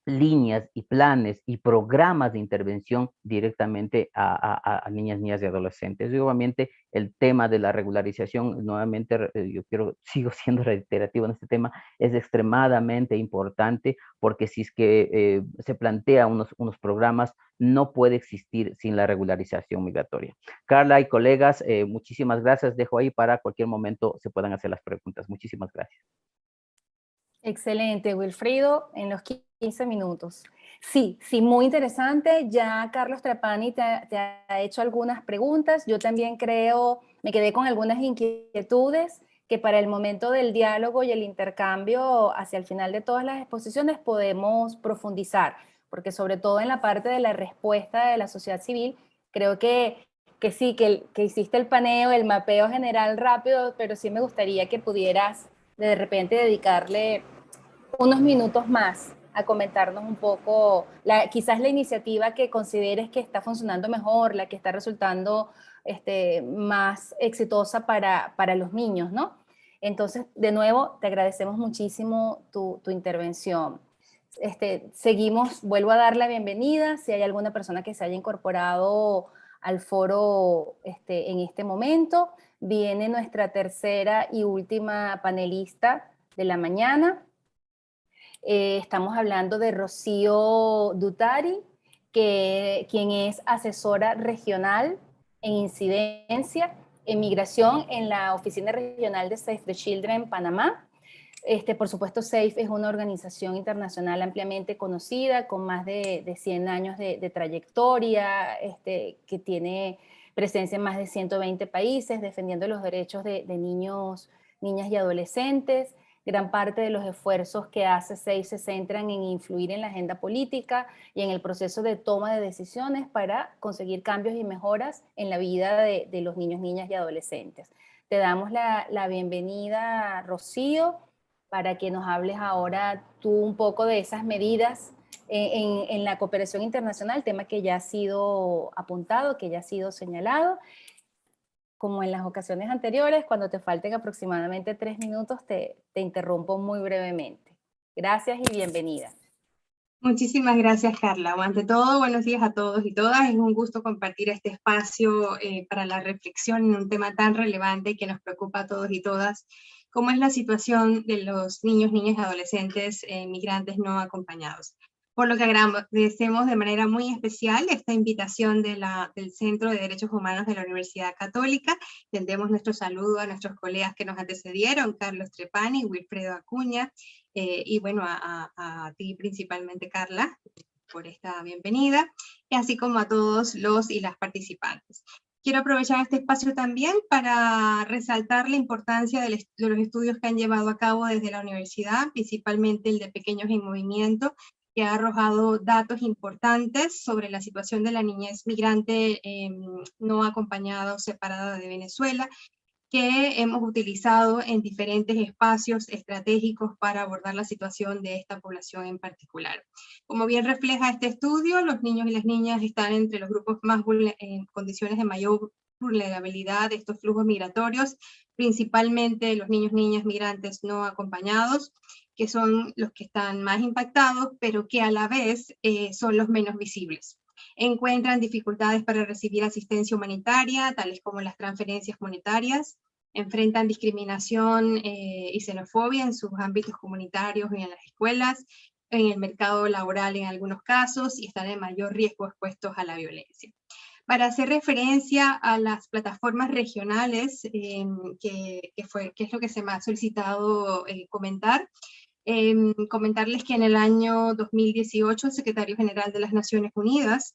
líneas y planes y programas de intervención directamente a niñas y adolescentes. Y obviamente el tema de la regularización, nuevamente sigo siendo reiterativo en este tema, es extremadamente importante porque si es que se plantea unos programas, no puede existir sin la regularización migratoria. Carla y colegas, muchísimas gracias. Dejo ahí para cualquier momento se puedan hacer las preguntas. Muchísimas gracias. Excelente, Wilfrido, en los 15 minutos. Sí, muy interesante. Ya Carlos Trapani te ha hecho algunas preguntas. Yo también me quedé con algunas inquietudes que para el momento del diálogo y el intercambio hacia el final de todas las exposiciones podemos profundizar, porque sobre todo en la parte de la respuesta de la sociedad civil, creo que sí, que hiciste el paneo, el mapeo general rápido, pero sí me gustaría que pudieras de repente dedicarle unos minutos más a comentarnos un poco, quizás la iniciativa que consideres que está funcionando mejor, la que está resultando más exitosa para los niños, ¿no? Entonces, de nuevo, te agradecemos muchísimo tu intervención. Seguimos, vuelvo a dar la bienvenida, si hay alguna persona que se haya incorporado al foro en este momento. Viene nuestra tercera y última panelista de la mañana. Estamos hablando de Rocío Dutari, quien es asesora regional en incidencia en migración en la Oficina Regional de Save the Children en Panamá. Por supuesto, SAFE es una organización internacional ampliamente conocida, con más de 100 años de trayectoria, que tiene presencia en más de 120 países, defendiendo los derechos de niños, niñas y adolescentes. Gran parte de los esfuerzos que hace SAFE se centran en influir en la agenda política y en el proceso de toma de decisiones para conseguir cambios y mejoras en la vida de los niños, niñas y adolescentes. Te damos la bienvenida, Rocío, para que nos hables ahora tú un poco de esas medidas en la cooperación internacional, tema que ya ha sido apuntado, que ya ha sido señalado. Como en las ocasiones anteriores, cuando te falten aproximadamente 3 minutos, te interrumpo muy brevemente. Gracias y bienvenida. Muchísimas gracias, Carla. Ante todo, buenos días a todos y todas. Es un gusto compartir este espacio para la reflexión en un tema tan relevante que nos preocupa a todos y todas, como es la situación de los niños, niñas y adolescentes migrantes no acompañados. Por lo que agradecemos de manera muy especial esta invitación del Centro de Derechos Humanos de la Universidad Católica. Tendemos nuestro saludo a nuestros colegas que nos antecedieron, Carlos Trepani, Wilfredo Acuña, y bueno, a ti principalmente, Carla, por esta bienvenida, y así como a todos los y las participantes. Quiero aprovechar este espacio también para resaltar la importancia de los estudios que han llevado a cabo desde la universidad, principalmente el de Pequeños en Movimiento, que ha arrojado datos importantes sobre la situación de la niñez migrante no acompañada o separada de Venezuela, que hemos utilizado en diferentes espacios estratégicos para abordar la situación de esta población en particular. Como bien refleja este estudio, los niños y las niñas están entre los grupos más en condiciones de mayor vulnerabilidad de estos flujos migratorios, principalmente los niños, niñas migrantes no acompañados, que son los que están más impactados, pero que a la vez son los menos visibles. Encuentran dificultades para recibir asistencia humanitaria, tales como las transferencias monetarias, enfrentan discriminación y xenofobia en sus ámbitos comunitarios y en las escuelas, en el mercado laboral en algunos casos, y están en mayor riesgo expuestos a la violencia. Para hacer referencia a las plataformas regionales, que es lo que se me ha solicitado comentar, comentarles que en el año 2018 el Secretario General de las Naciones Unidas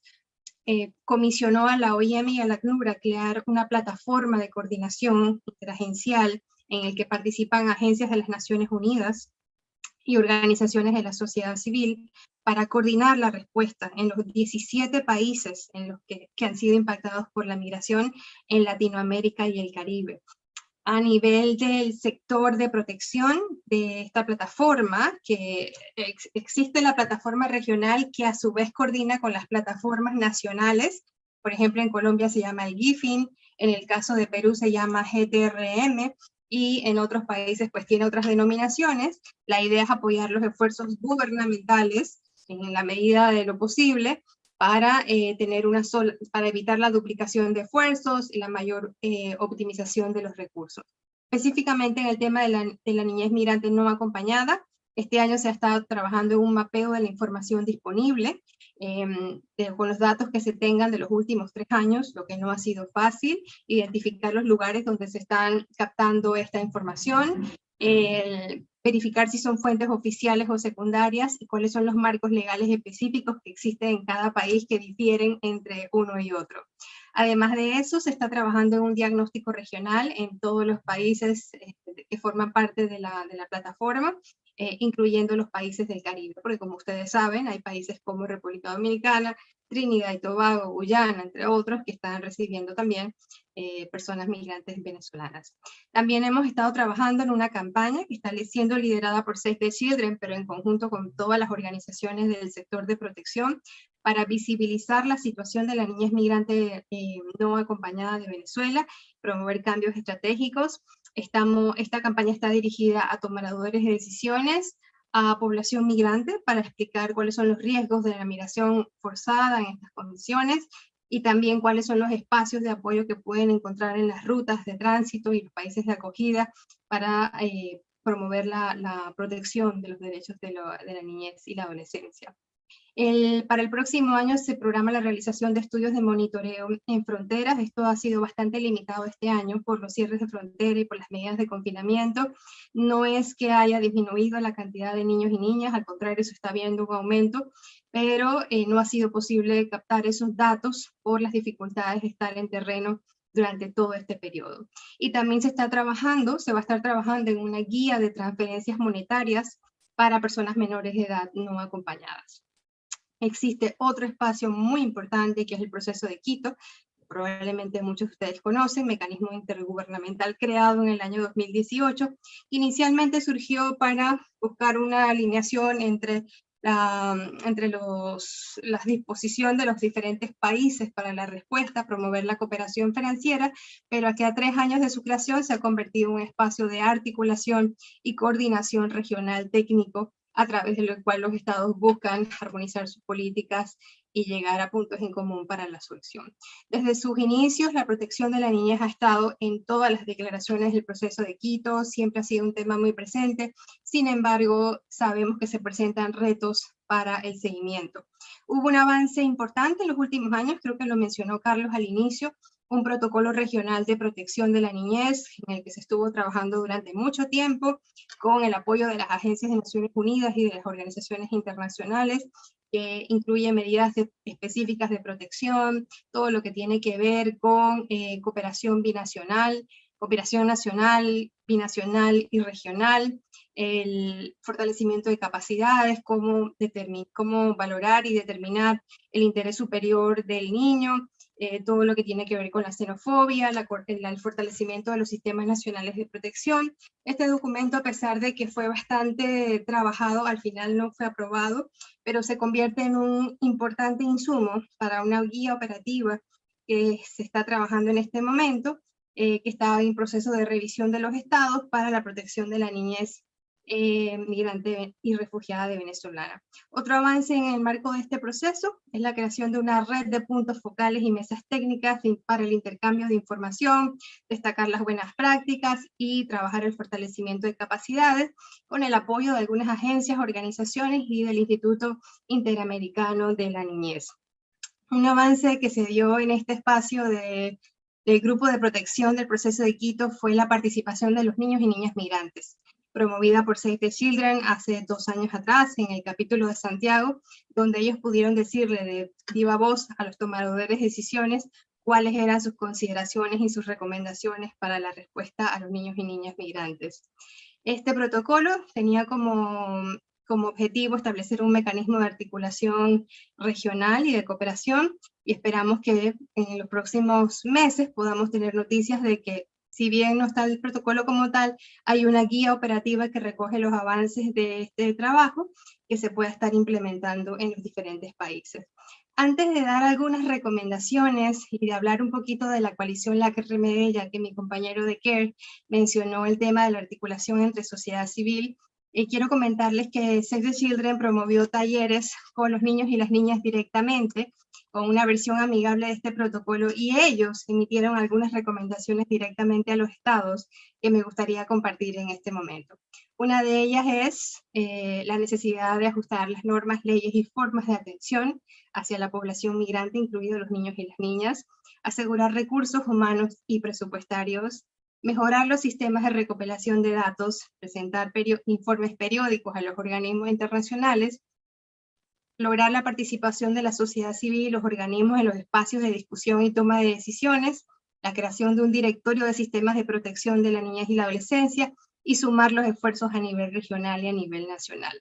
comisionó a la OIM y a la ACNUR a crear una plataforma de coordinación interagencial en el que participan agencias de las Naciones Unidas y organizaciones de la sociedad civil para coordinar la respuesta en los 17 países en los que han sido impactados por la migración en Latinoamérica y el Caribe. A nivel del sector de protección de esta plataforma, que existe la plataforma regional que a su vez coordina con las plataformas nacionales. Por ejemplo, en Colombia se llama el GIFIN, en el caso de Perú se llama GTRM, y en otros países pues tiene otras denominaciones. La idea es apoyar los esfuerzos gubernamentales en la medida de lo posible, para, para evitar la duplicación de esfuerzos y la mayor optimización de los recursos. Específicamente en el tema de la niñez migrante no acompañada, este año se ha estado trabajando en un mapeo de la información disponible, con los datos que se tengan de los últimos 3 años, lo que no ha sido fácil, identificar los lugares donde se están captando esta información, verificar si son fuentes oficiales o secundarias y cuáles son los marcos legales específicos que existen en cada país que difieren entre uno y otro. Además de eso, se está trabajando en un diagnóstico regional en todos los países que forman parte de la plataforma, incluyendo los países del Caribe, porque como ustedes saben, hay países como República Dominicana, Trinidad y Tobago, Guyana, entre otros, que están recibiendo también personas migrantes venezolanas. También hemos estado trabajando en una campaña que está siendo liderada por Save the Children, pero en conjunto con todas las organizaciones del sector de protección, para visibilizar la situación de la niñez migrante no acompañada de Venezuela, promover cambios estratégicos. Esta campaña está dirigida a tomadores de decisiones, a población migrante, para explicar cuáles son los riesgos de la migración forzada en estas condiciones, y también cuáles son los espacios de apoyo que pueden encontrar en las rutas de tránsito y los países de acogida para promover la protección de los derechos de la niñez y la adolescencia. Para el próximo año se programa la realización de estudios de monitoreo en fronteras. Esto ha sido bastante limitado este año por los cierres de frontera y por las medidas de confinamiento. No es que haya disminuido la cantidad de niños y niñas, al contrario, se está viendo un aumento, pero no ha sido posible captar esos datos por las dificultades de estar en terreno durante todo este periodo. Y también se va a estar trabajando en una guía de transferencias monetarias para personas menores de edad no acompañadas. Existe otro espacio muy importante que es el proceso de Quito, probablemente muchos de ustedes conocen, mecanismo intergubernamental creado en el año 2018, que inicialmente surgió para buscar una alineación entre la disposición de los diferentes países para la respuesta, promover la cooperación financiera, pero que a 3 años de su creación se ha convertido en un espacio de articulación y coordinación regional técnico, a través de lo cual los estados buscan armonizar sus políticas y llegar a puntos en común para la solución. Desde sus inicios, la protección de la niñez ha estado en todas las declaraciones del proceso de Quito, siempre ha sido un tema muy presente, sin embargo, sabemos que se presentan retos para el seguimiento. Hubo un avance importante en los últimos años, creo que lo mencionó Carlos al inicio, un protocolo regional de protección de la niñez, en el que se estuvo trabajando durante mucho tiempo, con el apoyo de las agencias de Naciones Unidas y de las organizaciones internacionales, que incluye medidas específicas de protección, todo lo que tiene que ver con cooperación binacional, cooperación nacional, binacional y regional, el fortalecimiento de capacidades, cómo valorar y determinar el interés superior del niño, todo lo que tiene que ver con la xenofobia, el fortalecimiento de los sistemas nacionales de protección. Este documento, a pesar de que fue bastante trabajado, al final no fue aprobado, pero se convierte en un importante insumo para una guía operativa que se está trabajando en este momento, que está en proceso de revisión de los estados para la protección de la niñez migrante y refugiada de venezolana. Otro avance en el marco de este proceso es la creación de una red de puntos focales y mesas técnicas para el intercambio de información, destacar las buenas prácticas y trabajar el fortalecimiento de capacidades con el apoyo de algunas agencias, organizaciones y del Instituto Interamericano de la Niñez. Un avance que se dio en este espacio del Grupo de Protección del Proceso de Quito fue la participación de los niños y niñas migrantes, promovida por Save the Children hace 2 años atrás en el capítulo de Santiago, donde ellos pudieron decirle de viva voz a los tomadores de decisiones cuáles eran sus consideraciones y sus recomendaciones para la respuesta a los niños y niñas migrantes. Este protocolo tenía como objetivo establecer un mecanismo de articulación regional y de cooperación, y esperamos que en los próximos meses podamos tener noticias de que, si bien no está el protocolo como tal, hay una guía operativa que recoge los avances de este trabajo que se pueda estar implementando en los diferentes países. Antes de dar algunas recomendaciones y de hablar un poquito de la coalición LAC-RMD, ya que mi compañero de CARE mencionó el tema de la articulación entre sociedad civil, quiero comentarles que Save the Children promovió talleres con los niños y las niñas directamente, con una versión amigable de este protocolo, y ellos emitieron algunas recomendaciones directamente a los estados que me gustaría compartir en este momento. Una de ellas es la necesidad de ajustar las normas, leyes y formas de atención hacia la población migrante, incluidos los niños y las niñas, asegurar recursos humanos y presupuestarios, mejorar los sistemas de recopilación de datos, presentar informes periódicos a los organismos internacionales, lograr la participación de la sociedad civil y los organismos en los espacios de discusión y toma de decisiones, la creación de un directorio de sistemas de protección de la niñez y la adolescencia, y sumar los esfuerzos a nivel regional y a nivel nacional.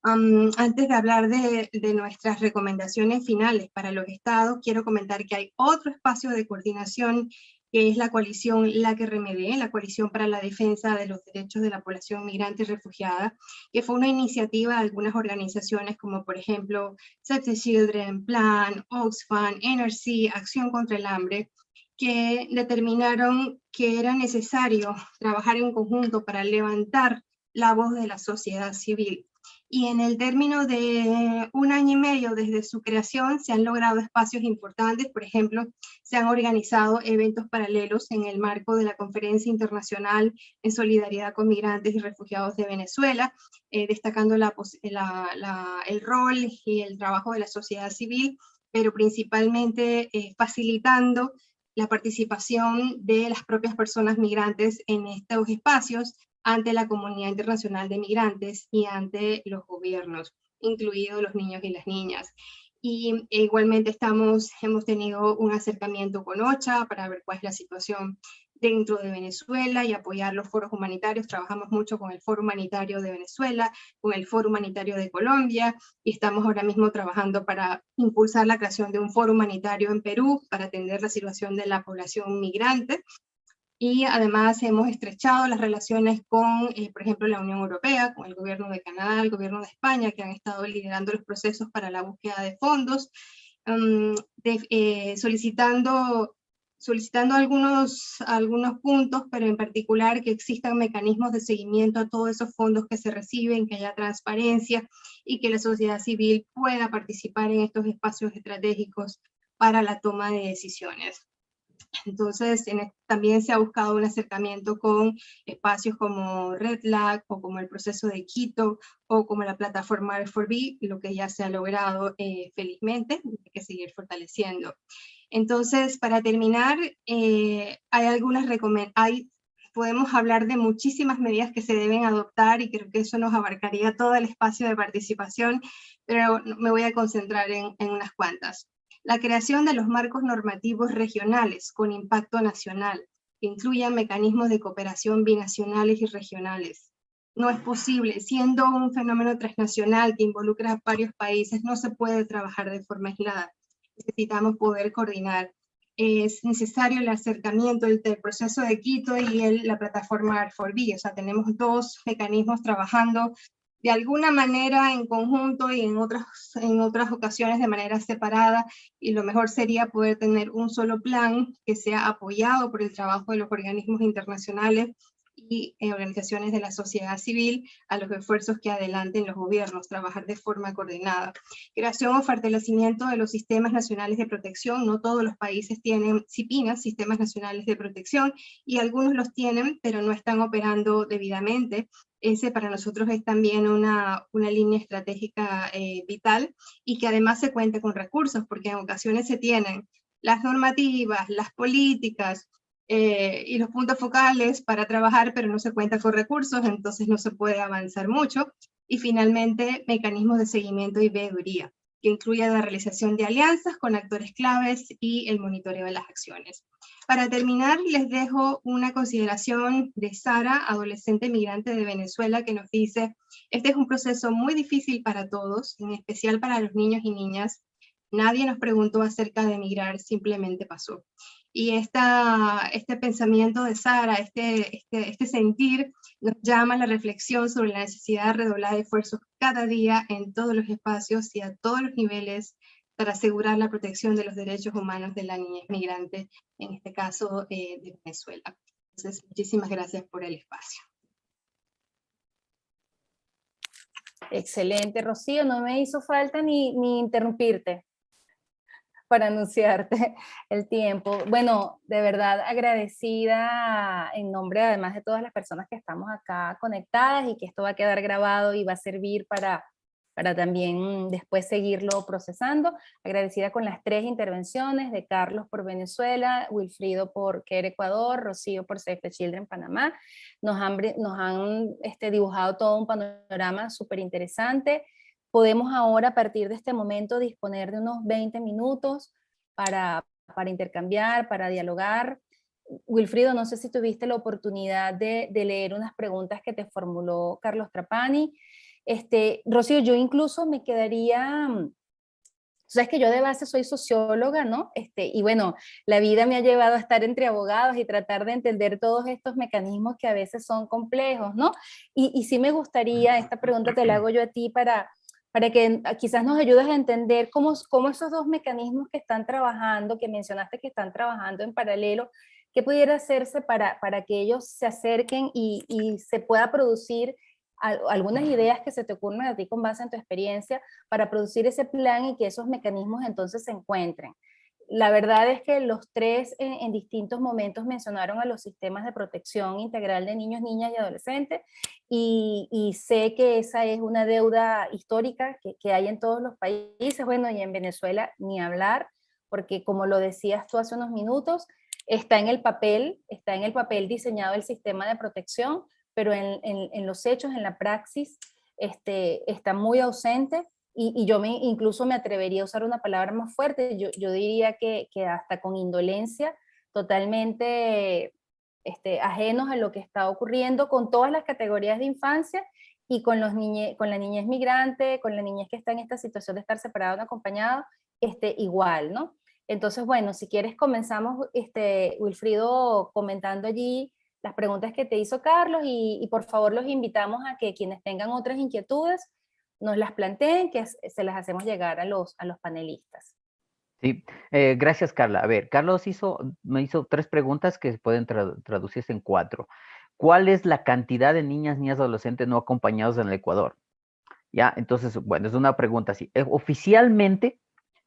Antes de hablar de nuestras recomendaciones finales para los estados, quiero comentar que hay otro espacio de coordinación que es la coalición LAC-RMD, la Coalición para la Defensa de los Derechos de la Población Migrante y Refugiada, que fue una iniciativa de algunas organizaciones como por ejemplo Save the Children, Plan, Oxfam, NRC, Acción contra el Hambre, que determinaron que era necesario trabajar en conjunto para levantar la voz de la sociedad civil. y en el término de 1 año y medio desde su creación se han logrado espacios importantes. Por ejemplo, se han organizado eventos paralelos en el marco de la Conferencia Internacional en Solidaridad con Migrantes y Refugiados de Venezuela, destacando el rol y el trabajo de la sociedad civil, pero principalmente facilitando la participación de las propias personas migrantes en estos espacios ante la comunidad internacional de migrantes y ante los gobiernos, incluidos los niños y las niñas. Y igualmente hemos tenido un acercamiento con OCHA para ver cuál es la situación dentro de Venezuela y apoyar los foros humanitarios. Trabajamos mucho con el Foro Humanitario de Venezuela, con el Foro Humanitario de Colombia, y estamos ahora mismo trabajando para impulsar la creación de un foro humanitario en Perú para atender la situación de la población migrante. Y además hemos estrechado las relaciones con, por ejemplo, la Unión Europea, con el gobierno de Canadá, el gobierno de España, que han estado liderando los procesos para la búsqueda de fondos, solicitando algunos puntos, pero en particular que existan mecanismos de seguimiento a todos esos fondos que se reciben, que haya transparencia y que la sociedad civil pueda participar en estos espacios estratégicos para la toma de decisiones. Entonces, también se ha buscado un acercamiento con espacios como REDLAC o como el proceso de Quito o como la plataforma R4B, lo que ya se ha logrado felizmente, hay que seguir fortaleciendo. Entonces, para terminar, podemos hablar de muchísimas medidas que se deben adoptar y creo que eso nos abarcaría todo el espacio de participación, pero me voy a concentrar en unas cuantas. La creación de los marcos normativos regionales con impacto nacional, que incluyan mecanismos de cooperación binacionales y regionales. No es posible, siendo un fenómeno transnacional que involucra a varios países, no se puede trabajar de forma aislada. Necesitamos poder coordinar. Es necesario el acercamiento del proceso de Quito y la plataforma R4B, o sea, tenemos dos mecanismos trabajando de alguna manera en conjunto y en otras ocasiones de manera separada, y lo mejor sería poder tener un solo plan que sea apoyado por el trabajo de los organismos internacionales y organizaciones de la sociedad civil a los esfuerzos que adelanten los gobiernos, trabajar de forma coordinada. Creación o fortalecimiento de los sistemas nacionales de protección. No todos los países tienen CIPINAS, sistemas nacionales de protección, y algunos los tienen, pero no están operando debidamente. Ese para nosotros es también una línea estratégica vital, y que además se cuente con recursos, porque en ocasiones se tienen las normativas, las políticas y los puntos focales para trabajar, pero no se cuenta con recursos, entonces no se puede avanzar mucho. Y finalmente, mecanismos de seguimiento y veeduría, que incluya la realización de alianzas con actores claves y el monitoreo de las acciones. Para terminar, les dejo una consideración de Sara, adolescente migrante de Venezuela, que nos dice: este es un proceso muy difícil para todos, en especial para los niños y niñas. Nadie nos preguntó acerca de migrar, simplemente pasó. Y este pensamiento de Sara, este sentir, nos llama a la reflexión sobre la necesidad de redoblar esfuerzos cada día en todos los espacios y a todos los niveles para asegurar la protección de los derechos humanos de la niñez migrante, en este caso de Venezuela. Entonces, muchísimas gracias por el espacio. Excelente, Rocío, no me hizo falta ni interrumpirte para anunciarte el tiempo. Bueno, de verdad agradecida en nombre además de todas las personas que estamos acá conectadas, y que esto va a quedar grabado y va a servir para también después seguirlo procesando. Agradecida con las 3 intervenciones de Carlos por Venezuela, Wilfrido por Care Ecuador, Rocío por Save the Children Panamá. Nos han dibujado todo un panorama súper interesante. Podemos ahora, a partir de este momento, disponer de unos 20 minutos para intercambiar, para dialogar. Wilfrido, no sé si tuviste la oportunidad de leer unas preguntas que te formuló Carlos Trapani. Rocío, yo incluso me quedaría... Sabes que yo de base soy socióloga, ¿no? Y bueno, la vida me ha llevado a estar entre abogados y tratar de entender todos estos mecanismos que a veces son complejos, ¿no? Y sí me gustaría, esta pregunta te la hago yo a ti para que quizás nos ayudes a entender cómo esos dos mecanismos que están trabajando, que mencionaste que están trabajando en paralelo, qué pudiera hacerse para que ellos se acerquen y se pueda producir algunas ideas que se te ocurren a ti con base en tu experiencia para producir ese plan y que esos mecanismos entonces se encuentren. La verdad es que los tres en distintos momentos mencionaron a los sistemas de protección integral de niños, niñas y adolescentes, y sé que esa es una deuda histórica que hay en todos los países, bueno, y en Venezuela ni hablar, porque como lo decías tú hace unos minutos, está en el papel diseñado el sistema de protección, pero en los hechos, en la praxis, está muy ausente. Y yo incluso me atrevería a usar una palabra más fuerte, yo diría que hasta con indolencia, totalmente ajenos a lo que está ocurriendo con todas las categorías de infancia y con la niñez migrante, con la niñez que está en esta situación de estar separado o no acompañado, igual, ¿no? Entonces, bueno, si quieres comenzamos, Wilfrido, comentando allí las preguntas que te hizo Carlos y por favor los invitamos a que quienes tengan otras inquietudes nos las planteen, que se las hacemos llegar a los panelistas. Sí, gracias, Carla. A ver, Carlos me hizo 3 preguntas que pueden traducirse en 4. ¿Cuál es la cantidad de niñas, adolescentes no acompañados en el Ecuador? Ya, entonces, bueno, es una pregunta así. Oficialmente,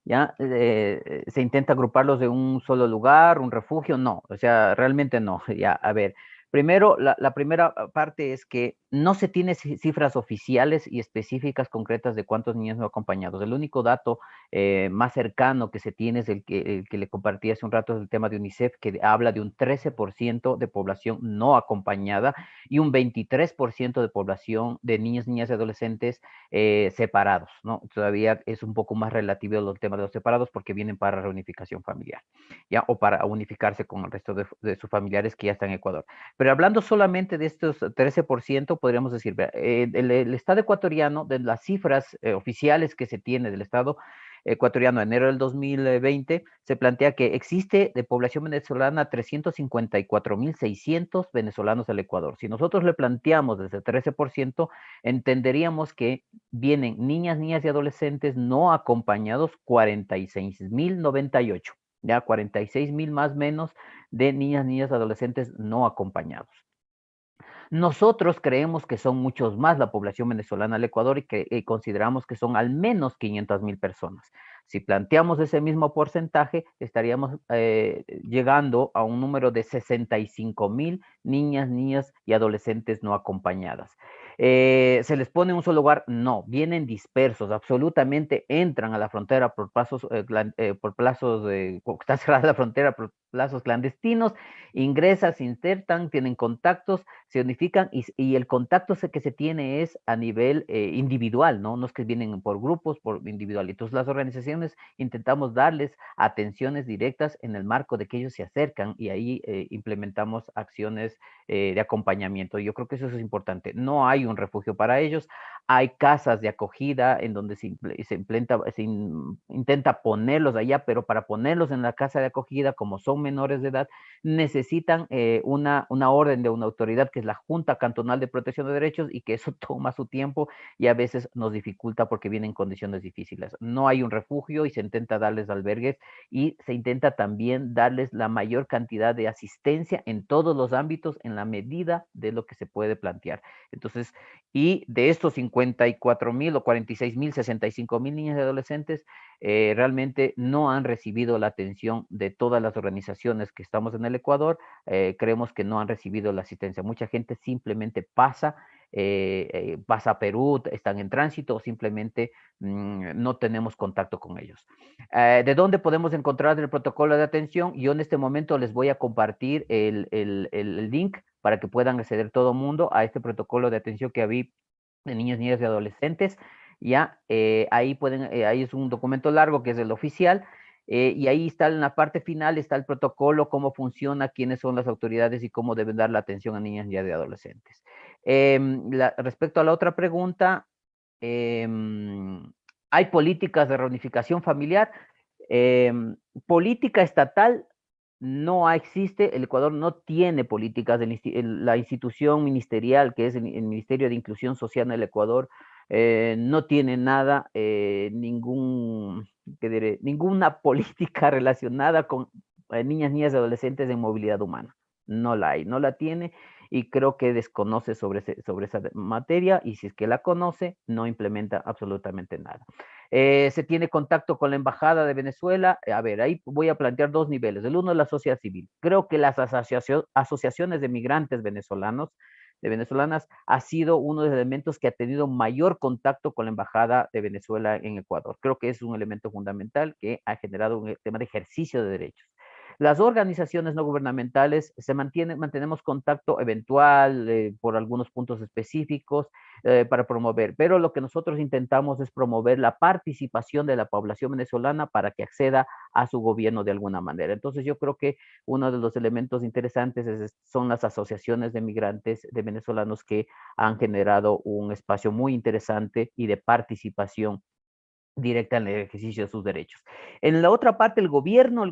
ya, se intenta agruparlos de un solo lugar, un refugio, no, o sea, realmente no. Ya, a ver, primero, la primera parte es que no se tiene cifras oficiales y específicas concretas de cuántos niños no acompañados. El único dato más cercano que se tiene es el que le compartí hace un rato, es el tema de UNICEF, que habla de un 13% de población no acompañada y un 23% de población de niños, niñas y adolescentes separados, ¿no? Todavía es un poco más relativo el tema de los separados porque vienen para reunificación familiar, ¿ya? O para unificarse con el resto de sus familiares que ya están en Ecuador. Pero hablando solamente de estos 13%, podríamos decir, el Estado ecuatoriano, de las cifras oficiales que se tiene del Estado ecuatoriano en enero del 2020, se plantea que existe de población venezolana 354.600 venezolanos del Ecuador. Si nosotros le planteamos desde el 13%, entenderíamos que vienen niñas y adolescentes no acompañados 46.098, ya 46.000 más o menos de niñas, adolescentes no acompañados. Nosotros creemos que son muchos más la población venezolana del Ecuador y que consideramos que son al menos 500.000 personas. Si planteamos ese mismo porcentaje, estaríamos llegando a un número de 65.000 niñas y adolescentes no acompañadas. ¿Se les pone en un solo lugar? No, vienen dispersos, absolutamente entran a la frontera por plazos, está cerrada la frontera por plazos clandestinos, ingresan, se insertan, tienen contactos, se unifican y el contacto que se tiene es a nivel individual, ¿no? No es que vienen por grupos, por individual. Entonces las organizaciones intentamos darles atenciones directas en el marco de que ellos se acercan y ahí implementamos acciones de acompañamiento. Yo creo que eso es importante. No hay un refugio para ellos, hay casas de acogida en donde se intenta ponerlos allá, pero para ponerlos en la casa de acogida, como son menores de edad, necesitan una orden de una autoridad que es la Junta Cantonal de Protección de Derechos y que eso toma su tiempo y a veces nos dificulta porque vienen en condiciones difíciles. No hay un refugio y se intenta darles albergues y se intenta también darles la mayor cantidad de asistencia en todos los ámbitos en la medida de lo que se puede plantear. Entonces, y de estos 54.000 o 46.000, 65.000 niñas y adolescentes, realmente no han recibido la atención de todas las organizaciones que estamos en el Ecuador. Creemos que no han recibido la asistencia. Mucha gente simplemente pasa a Perú, están en tránsito o simplemente no tenemos contacto con ellos. ¿De dónde podemos encontrar el protocolo de atención? Yo en este momento les voy a compartir el link para que puedan acceder todo el mundo a este protocolo de atención que había de niños, niñas y adolescentes. Ya, ahí es un documento largo que es el oficial, y ahí está en la parte final, está el protocolo, cómo funciona, quiénes son las autoridades y cómo deben dar la atención a niñas y a adolescentes. Respecto a la otra pregunta, ¿hay políticas de reunificación familiar? Política estatal no existe, el Ecuador no tiene políticas, la institución ministerial, que es el Ministerio de Inclusión Social en el Ecuador, no tiene nada, ninguna política relacionada con niñas y adolescentes en movilidad humana. No la hay, no la tiene. y creo que desconoce sobre esa materia, y si es que la conoce, no implementa absolutamente nada. Se tiene contacto con la Embajada de Venezuela. A ver, ahí voy a plantear dos niveles. El uno es la sociedad civil. Creo que las asociaciones de migrantes venezolanos, de venezolanas, ha sido uno de los elementos que ha tenido mayor contacto con la Embajada de Venezuela en Ecuador. Creo que es un elemento fundamental que ha generado un tema de ejercicio de derechos. Las organizaciones no gubernamentales mantenemos contacto eventual por algunos puntos específicos para promover, pero lo que nosotros intentamos es promover la participación de la población venezolana para que acceda a su gobierno de alguna manera. Entonces yo creo que uno de los elementos interesantes son las asociaciones de migrantes, de venezolanos, que han generado un espacio muy interesante y de participación directa en el ejercicio de sus derechos. En la otra parte, el gobierno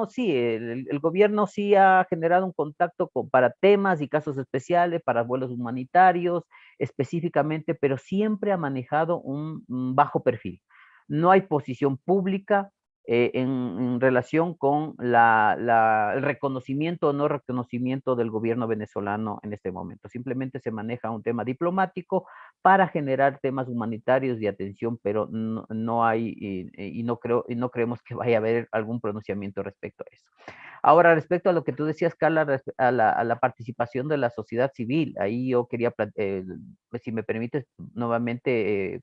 sí, el gobierno sí ha generado un contacto para temas y casos especiales, para vuelos humanitarios específicamente, pero siempre ha manejado un bajo perfil. No hay posición pública en relación con el reconocimiento o no reconocimiento del gobierno venezolano en este momento. Simplemente se maneja un tema diplomático para generar temas humanitarios de atención, pero no hay, y no creemos que vaya a haber algún pronunciamiento respecto a eso. Ahora, respecto a lo que tú decías, Carla, a la participación de la sociedad civil, ahí yo quería, si me permites, nuevamente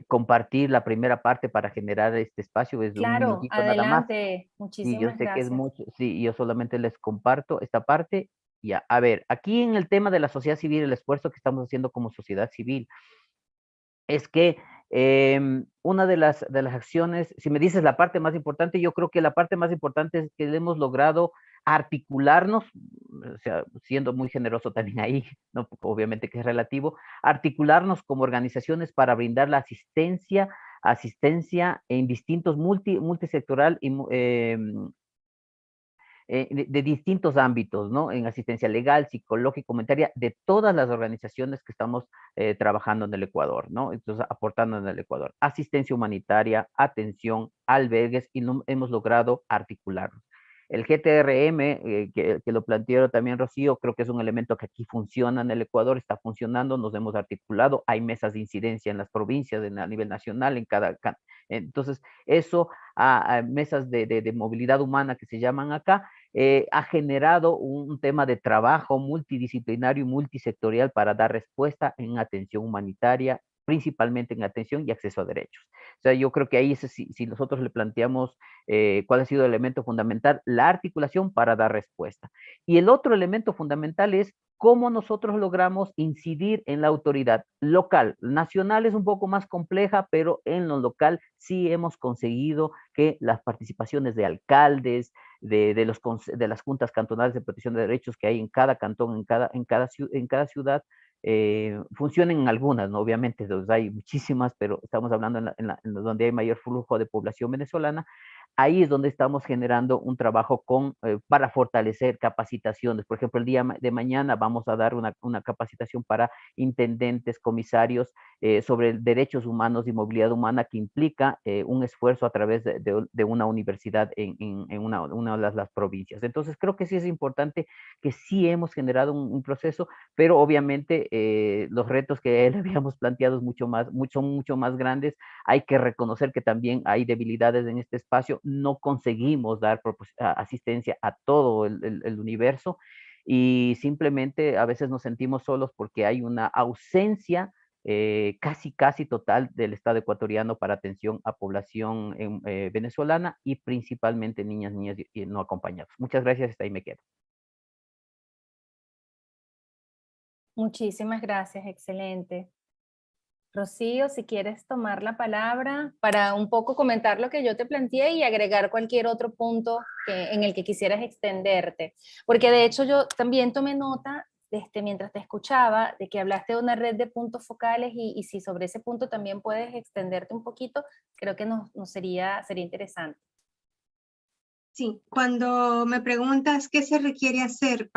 compartir la primera parte para generar este espacio, es un Claro, minutito nada más. adelante. Y yo Muchísimas sé que es gracias. mucho, sí, yo solamente les comparto esta parte. Ya, a ver, aquí en el tema de la sociedad civil, el esfuerzo que estamos haciendo como sociedad civil es que una de las acciones, si me dices la parte más importante, yo creo que la parte más importante es que hemos logrado articularnos, o sea, siendo muy generoso también ahí, ¿no? Obviamente que es relativo, articularnos como organizaciones para brindar la asistencia en distintos multisectoral y de distintos ámbitos, ¿no? En asistencia legal, psicológica, humanitaria, de todas las organizaciones que estamos trabajando en el Ecuador, ¿no? Entonces, aportando en el Ecuador. Asistencia humanitaria, atención, albergues, y hemos logrado articularnos. El GTRM, que lo planteó también Rocío, creo que es un elemento que aquí funciona en el Ecuador, está funcionando, nos hemos articulado, hay mesas de incidencia en las provincias, a nivel nacional, entonces, eso, a mesas de movilidad humana que se llaman acá, ha generado un tema de trabajo multidisciplinario y multisectorial para dar respuesta en atención humanitaria, principalmente en atención y acceso a derechos. O sea, yo creo que ahí, si nosotros le planteamos cuál ha sido el elemento fundamental, la articulación para dar respuesta. Y el otro elemento fundamental es cómo nosotros logramos incidir en la autoridad local. Nacional es un poco más compleja, pero en lo local sí hemos conseguido que las participaciones de alcaldes, de las juntas cantonales de protección de derechos que hay en cada cantón, en cada ciudad, funcionen en algunas, ¿no? Obviamente hay muchísimas, pero estamos hablando en donde hay mayor flujo de población venezolana. Ahí es donde estamos generando un trabajo para fortalecer capacitaciones. Por ejemplo, el día de mañana vamos a dar una capacitación para intendentes, comisarios, sobre derechos humanos y movilidad humana, que implica un esfuerzo a través de una universidad en una de las provincias. Entonces, creo que sí es importante, que sí hemos generado un proceso, pero obviamente los retos que le habíamos planteado son mucho más grandes. Hay que reconocer que también hay debilidades en este espacio, no conseguimos dar asistencia a todo el universo, y simplemente a veces nos sentimos solos porque hay una ausencia casi total del Estado ecuatoriano para atención a población venezolana, y principalmente niñas y no acompañados. Muchas gracias, hasta ahí me quedo. Muchísimas gracias, excelente. Rocío, si quieres tomar la palabra para un poco comentar lo que yo te planteé y agregar cualquier otro punto en el que quisieras extenderte. Porque de hecho yo también tomé nota, mientras te escuchaba, de que hablaste de una red de puntos focales, y si sobre ese punto también puedes extenderte un poquito, creo que sería interesante. Sí, cuando me preguntas qué se requeriría hacer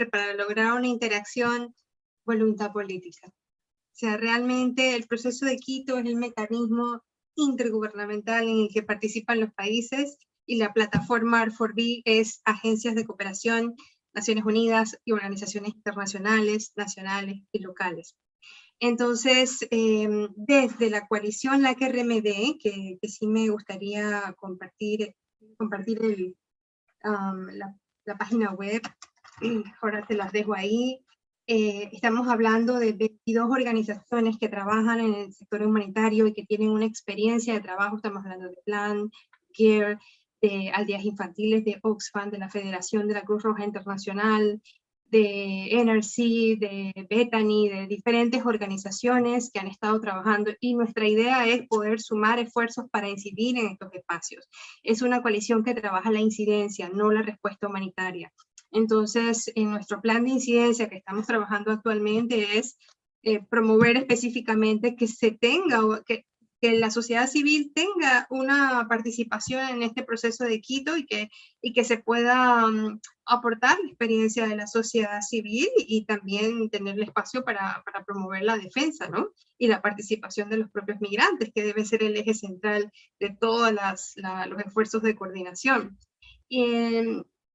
para lograr una interacción, voluntad política. O sea, realmente el proceso de Quito es el mecanismo intergubernamental en el que participan los países, y la plataforma R4B es agencias de cooperación Naciones Unidas y organizaciones internacionales, nacionales y locales. Entonces, desde la coalición LAC-RMD, que sí me gustaría compartir la página web, ahora te las dejo ahí. Estamos hablando de 22 organizaciones que trabajan en el sector humanitario y que tienen una experiencia de trabajo. Estamos hablando de Plan, CARE, de Aldeas Infantiles, de Oxfam, de la Federación de la Cruz Roja Internacional, de NRC, de Bethany, de diferentes organizaciones que han estado trabajando, y nuestra idea es poder sumar esfuerzos para incidir en estos espacios. Es una coalición que trabaja la incidencia, no la respuesta humanitaria. Entonces, en nuestro plan de incidencia que estamos trabajando actualmente es promover específicamente que se tenga, que la sociedad civil tenga una participación en este proceso de Quito y que se pueda aportar la experiencia de la sociedad civil y también tener el espacio para promover la defensa, ¿no? Y la participación de los propios migrantes, que debe ser el eje central de todos los esfuerzos de coordinación.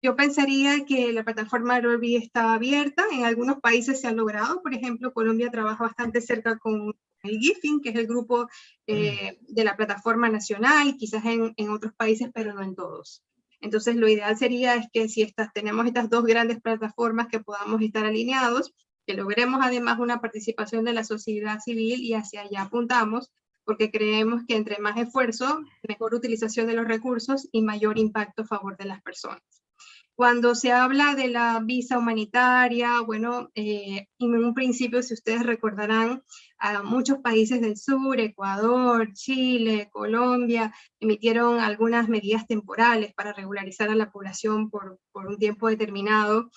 Yo pensaría que la plataforma Arobi está abierta. En algunos países se ha logrado. Por ejemplo, Colombia trabaja bastante cerca con el GIFIN, que es el grupo de la plataforma nacional, quizás en otros países, pero no en todos. Entonces, lo ideal sería es que si tenemos estas dos grandes plataformas, que podamos estar alineados, que logremos además una participación de la sociedad civil, y hacia allá apuntamos, porque creemos que entre más esfuerzo, mejor utilización de los recursos y mayor impacto a favor de las personas. Cuando se habla de la visa humanitaria, bueno, en un principio, si ustedes recordarán, a muchos países del sur, Ecuador, Chile, Colombia, emitieron algunas medidas temporales para regularizar a la población por un tiempo determinado,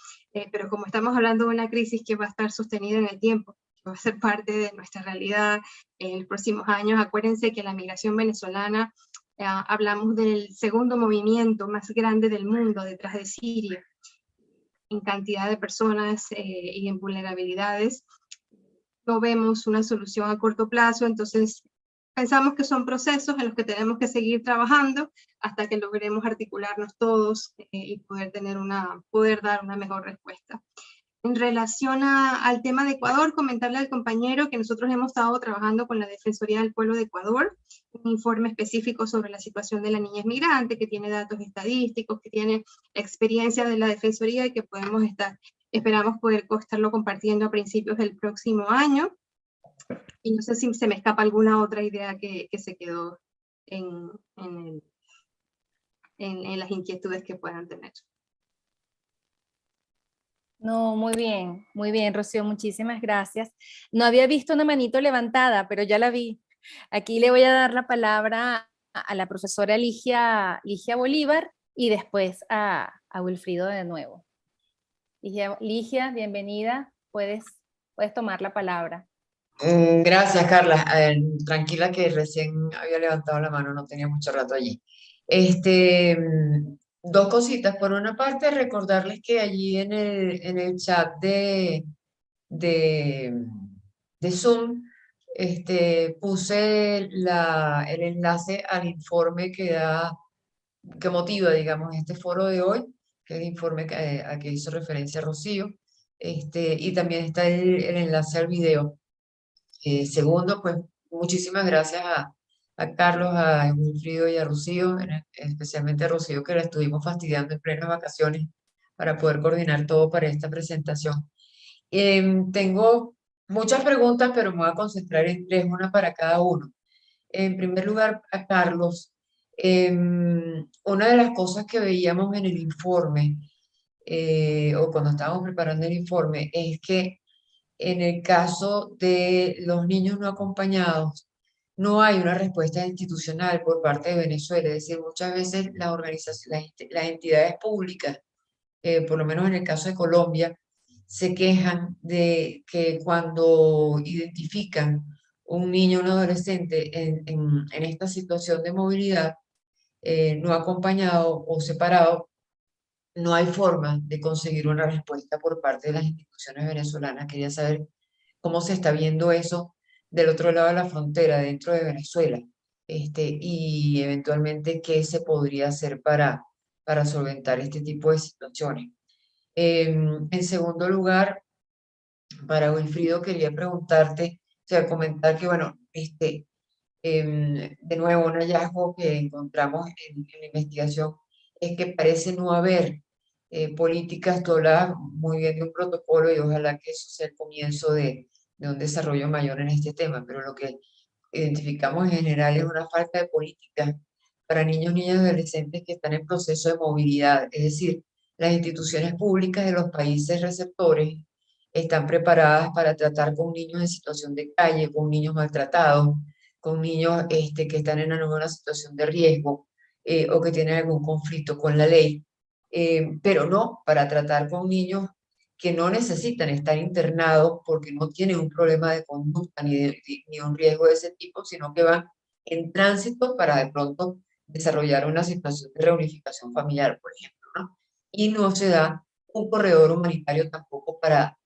pero como estamos hablando de una crisis que va a estar sostenida en el tiempo, que va a ser parte de nuestra realidad en los próximos años, acuérdense que la migración venezolana, hablamos del segundo movimiento más grande del mundo detrás de Siria, en cantidad de personas y en vulnerabilidades. No vemos una solución a corto plazo, entonces pensamos que son procesos en los que tenemos que seguir trabajando hasta que logremos articularnos todos y poder dar una mejor respuesta. En relación al tema de Ecuador, comentarle al compañero que nosotros hemos estado trabajando con la Defensoría del Pueblo de Ecuador, un informe específico sobre la situación de la niñez migrante, que tiene datos estadísticos, que tiene experiencia de la Defensoría y que esperamos poder estarlo compartiendo a principios del próximo año. Y no sé si se me escapa alguna otra idea que se quedó en las inquietudes que puedan tener. No, muy bien, Rocío, muchísimas gracias. No había visto una manito levantada, pero ya la vi. Aquí le voy a dar la palabra a la profesora Ligia Bolívar y después a Wilfrido de nuevo. Ligia, bienvenida, puedes tomar la palabra. Gracias, Carla. Tranquila que recién había levantado la mano, no tenía mucho rato allí. Dos cositas. Por una parte, recordarles que allí en el chat de Zoom, puse el enlace al informe que motiva, digamos, este foro de hoy, que es el informe a que hizo referencia Rocío, y también está el enlace al video. Segundo, pues muchísimas gracias a Carlos, a Wilfrido y a Rocío, especialmente a Rocío, que la estuvimos fastidiando en plenas vacaciones para poder coordinar todo para esta presentación. Tengo muchas preguntas, pero me voy a concentrar en tres, una para cada uno. En primer lugar, a Carlos, una de las cosas que veíamos en el informe, o cuando estábamos preparando el informe, es que en el caso de los niños no acompañados, no hay una respuesta institucional por parte de Venezuela. Es decir, muchas veces las organizaciones, las entidades públicas, por lo menos en el caso de Colombia, se quejan de que cuando identifican un niño o un adolescente en esta situación de movilidad, no acompañado o separado, no hay forma de conseguir una respuesta por parte de las instituciones venezolanas. Quería saber cómo se está viendo eso del otro lado de la frontera, dentro de Venezuela, y eventualmente qué se podría hacer para solventar este tipo de situaciones. En segundo lugar, para Wilfrido quería preguntarte, o sea, comentar que, bueno, de nuevo, un hallazgo que encontramos en la investigación es que parece no haber políticas, tú hablabas muy bien de un protocolo y ojalá que eso sea el comienzo de un desarrollo mayor en este tema, pero lo que identificamos en general es una falta de políticas para niños, niñas y adolescentes que están en proceso de movilidad, es decir, las instituciones públicas de los países receptores están preparadas para tratar con niños en situación de calle, con niños maltratados, con niños que están en alguna situación de riesgo o que tienen algún conflicto con la ley, pero no para tratar con niños que no necesitan estar internados porque no tienen un problema de conducta ni un riesgo de ese tipo, sino que van en tránsito para de pronto desarrollar una situación de reunificación familiar, por ejemplo, ¿no? Y no se da un corredor humanitario tampoco para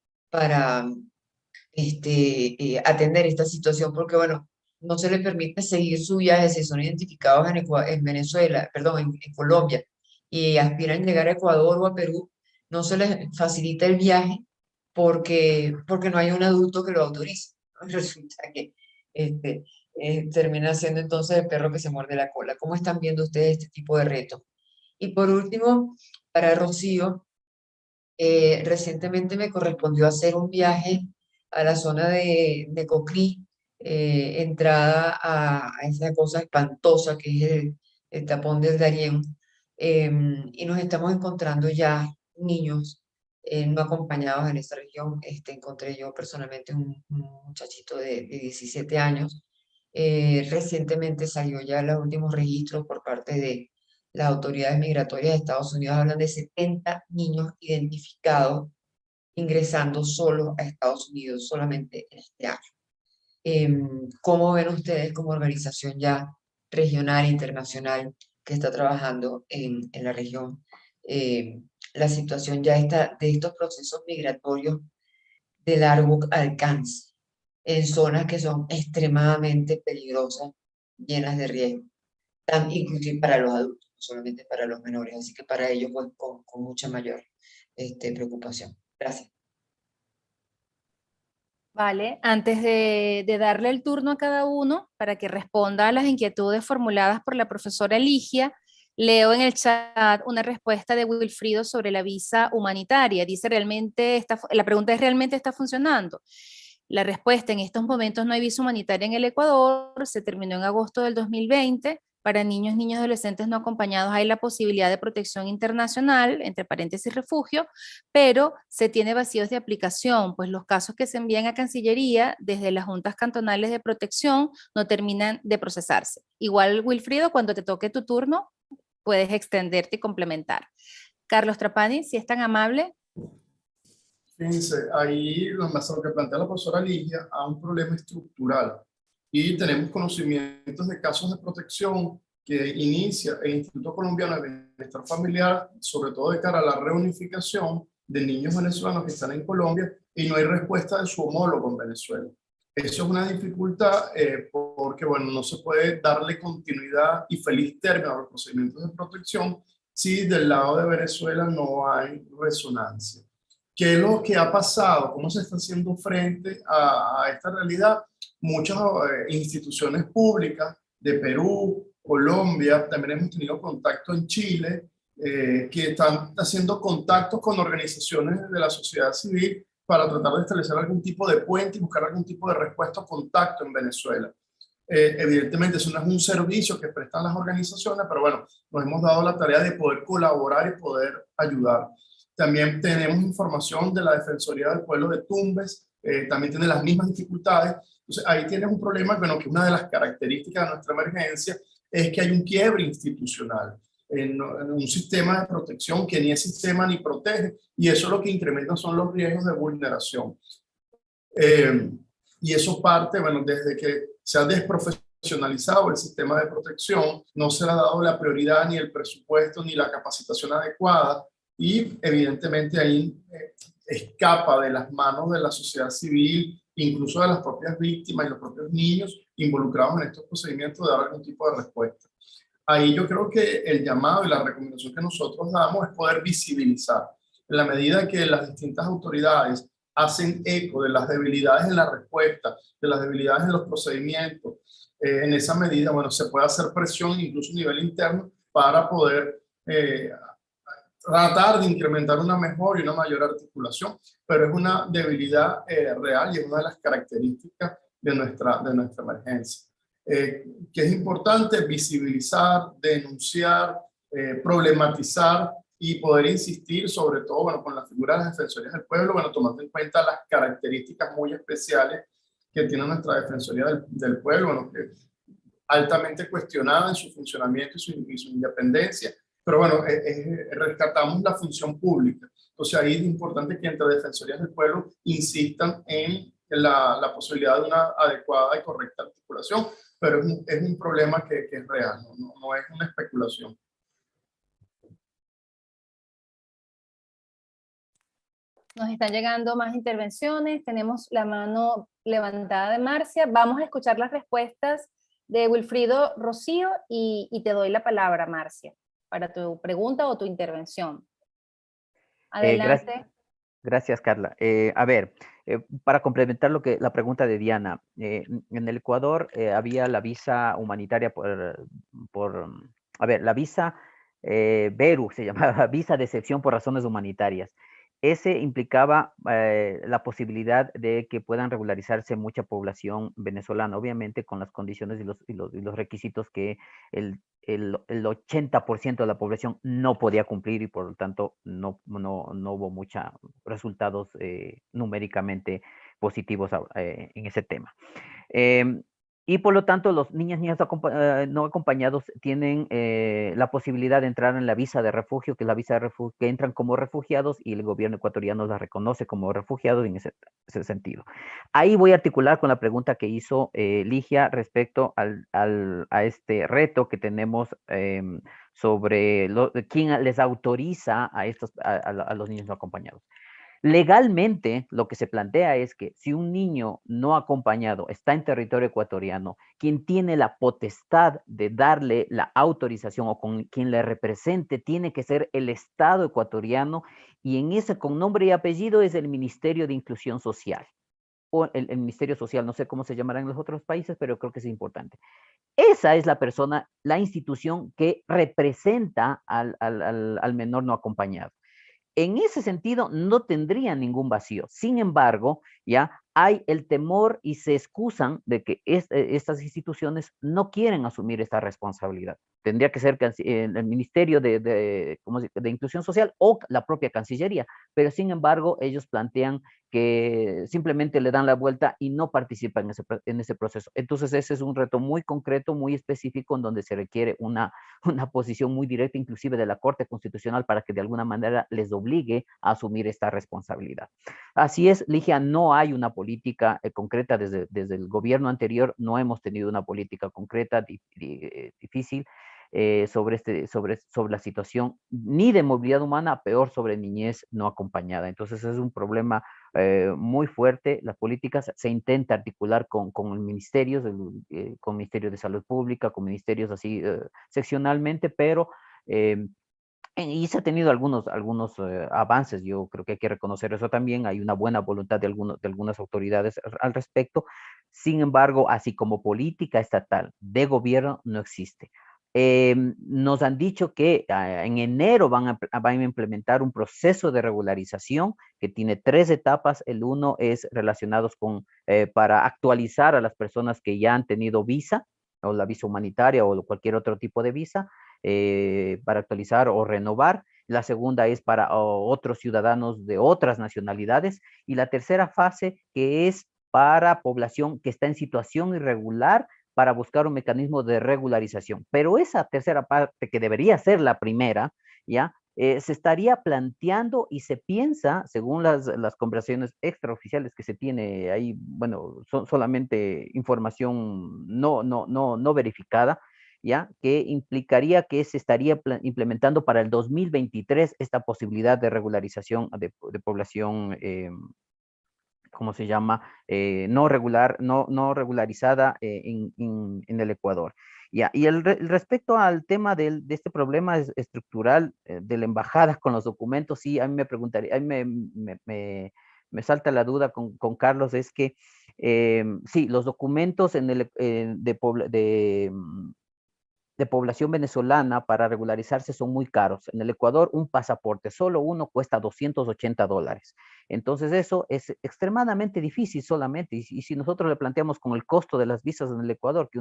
atender esta situación, porque bueno, no se les permite seguir su viaje si son identificados en Venezuela, perdón, en Colombia, y aspiran a llegar a Ecuador o a Perú, no se les facilita el viaje porque no hay un adulto que lo autorice. Resulta que termina siendo entonces el perro que se muerde la cola. ¿Cómo están viendo ustedes este tipo de retos? Y por último, para Rocío, recientemente me correspondió hacer un viaje a la zona de Coclí, entrada a esa cosa espantosa que es el tapón del Darién, y nos estamos encontrando ya niños no acompañados en esta región. Encontré yo personalmente un muchachito de 17 años. Recientemente salió ya los últimos registros por parte de las autoridades migratorias de Estados Unidos, hablan de 70 niños identificados ingresando solo a Estados Unidos solamente en este año. ¿Cómo ven ustedes como organización ya regional e internacional que está trabajando en la región la situación ya está de estos procesos migratorios de largo alcance en zonas que son extremadamente peligrosas, llenas de riesgo, inclusive para los adultos, no solamente para los menores, así que para ellos pues, con mucha mayor preocupación? Gracias. Vale, antes de darle el turno a cada uno para que responda a las inquietudes formuladas por la profesora Ligia, leo en el chat una respuesta de Wilfrido sobre la visa humanitaria. Dice, la pregunta es, ¿realmente está funcionando? La respuesta, en estos momentos no hay visa humanitaria en el Ecuador, se terminó en agosto del 2020. Para niños, niñas y adolescentes no acompañados hay la posibilidad de protección internacional, entre paréntesis refugio, pero se tiene vacíos de aplicación, pues los casos que se envían a Cancillería desde las juntas cantonales de protección no terminan de procesarse. Igual, Wilfrido, cuando te toque tu turno, puedes extenderte y complementar. Carlos Trapani, si es tan amable. Fíjense, ahí lo que plantea la profesora Ligia a un problema estructural y tenemos conocimientos de casos de protección que inicia el Instituto Colombiano de Bienestar Familiar, sobre todo de cara a la reunificación de niños venezolanos que están en Colombia y no hay respuesta de su homólogo en Venezuela. Eso es una dificultad porque, bueno, no se puede darle continuidad y feliz término a los procedimientos de protección si del lado de Venezuela no hay resonancia. ¿Qué es lo que ha pasado? ¿Cómo se está haciendo frente a esta realidad? Muchas instituciones públicas de Perú, Colombia, también hemos tenido contacto en Chile, que están haciendo contactos con organizaciones de la sociedad civil para tratar de establecer algún tipo de puente y buscar algún tipo de respuesta o contacto en Venezuela. Evidentemente eso no es un servicio que prestan las organizaciones, pero bueno, nos hemos dado la tarea de poder colaborar y poder ayudar. También tenemos información de la Defensoría del Pueblo de Tumbes, también tiene las mismas dificultades. Entonces ahí tienes un problema, bueno, que una de las características de nuestra emergencia es que hay un quiebre institucional en un sistema de protección que ni es sistema ni protege, y eso lo que incrementa son los riesgos de vulneración. Y eso parte, bueno, desde que se ha desprofesionalizado el sistema de protección, no se le ha dado la prioridad, ni el presupuesto, ni la capacitación adecuada, y evidentemente ahí escapa de las manos de la sociedad civil, incluso de las propias víctimas y los propios niños involucrados en estos procedimientos, de dar algún tipo de respuesta. Ahí yo creo que el llamado y la recomendación que nosotros damos es poder visibilizar. En la medida que las distintas autoridades hacen eco de las debilidades en la respuesta, de las debilidades en los procedimientos, en esa medida, bueno, se puede hacer presión incluso a nivel interno para poder tratar de incrementar una mejor y una mayor articulación, pero es una debilidad real y es una de las características de nuestra emergencia. Que es importante visibilizar, denunciar, problematizar y poder insistir sobre todo, bueno, con la figura de las defensorías del pueblo, bueno, tomando en cuenta las características muy especiales que tiene nuestra Defensoría del Pueblo, bueno, que altamente cuestionada en su funcionamiento y su independencia, pero bueno, rescatamos la función pública. Entonces ahí es importante que entre Defensorías del Pueblo insistan en la posibilidad de una adecuada y correcta articulación, pero es un problema que es real, no es una especulación. Nos están llegando más intervenciones, tenemos la mano levantada de Marcia. Vamos a escuchar las respuestas de Wilfrido Rocío y te doy la palabra, Marcia, para tu pregunta o tu intervención. Adelante. Gracias, Carla. A ver, para complementar la pregunta de Diana, en el Ecuador había la visa humanitaria a ver, la visa Beru se llamaba, visa de excepción por razones humanitarias. Ese implicaba la posibilidad de que puedan regularizarse mucha población venezolana, obviamente con las condiciones y los requisitos que el 80% de la población no podía cumplir y por lo tanto no hubo muchos resultados numéricamente positivos en ese tema. Y por lo tanto, los niños no acompañados tienen la posibilidad de entrar en la visa de refugio, que es la visa de refugio, que entran como refugiados y el gobierno ecuatoriano la reconoce como refugiados en ese sentido. Ahí voy a articular con la pregunta que hizo Ligia respecto a este reto que tenemos sobre quién les autoriza a los niños no acompañados. Legalmente, lo que se plantea es que si un niño no acompañado está en territorio ecuatoriano, quien tiene la potestad de darle la autorización o con quien le represente tiene que ser el Estado ecuatoriano y en ese con nombre y apellido es el Ministerio de Inclusión Social o el Ministerio Social, no sé cómo se llamará en los otros países, pero creo que es importante. Esa es la persona, la institución que representa al menor no acompañado. En ese sentido, no tendría ningún vacío. Sin embargo, ya hay el temor y se excusan de que estas instituciones no quieren asumir esta responsabilidad. Tendría que ser el Ministerio de Inclusión Social o la propia Cancillería, pero sin embargo, ellos plantean que simplemente le dan la vuelta y no participan en ese proceso. Entonces, ese es un reto muy concreto, muy específico, en donde se requiere una posición muy directa, inclusive de la Corte Constitucional, para que de alguna manera les obligue a asumir esta responsabilidad. Así es, Ligia, no hay una política concreta desde el gobierno anterior, no hemos tenido una política concreta difícil sobre la situación ni de movilidad humana, peor sobre niñez no acompañada. Entonces es un problema muy fuerte. Las políticas se intenta articular con ministerios, con Ministerio de Salud Pública, con ministerios así seccionalmente, pero y se ha tenido algunos avances. Yo creo que hay que reconocer eso también. Hay una buena voluntad de algunas autoridades al respecto. Sin embargo, así como política estatal de gobierno no existe. Nos han dicho que en enero van a implementar un proceso de regularización que tiene 3 etapas. El uno es relacionados para actualizar a las personas que ya han tenido visa, o la visa humanitaria o cualquier otro tipo de visa, para actualizar o renovar. La segunda es para otros ciudadanos de otras nacionalidades. Y la tercera fase, que es para población que está en situación irregular, para buscar un mecanismo de regularización. Pero esa tercera parte, que debería ser la primera, ¿ya? Se estaría planteando y se piensa, según las conversaciones extraoficiales que se tiene ahí, bueno, son solamente información no verificada, ¿ya? Que implicaría que se estaría implementando para el 2023 esta posibilidad de regularización de población ¿cómo se llama? No regularizada en el Ecuador. Ya, y respecto al tema de este problema estructural de la embajada con los documentos, sí, a mí me preguntaría, a mí me salta la duda con Carlos, es que sí, los documentos de población venezolana para regularizarse son muy caros. En el Ecuador, un pasaporte, solo uno cuesta $280. Entonces, eso es extremadamente difícil solamente. Y si nosotros le planteamos con el costo de las visas en el Ecuador, que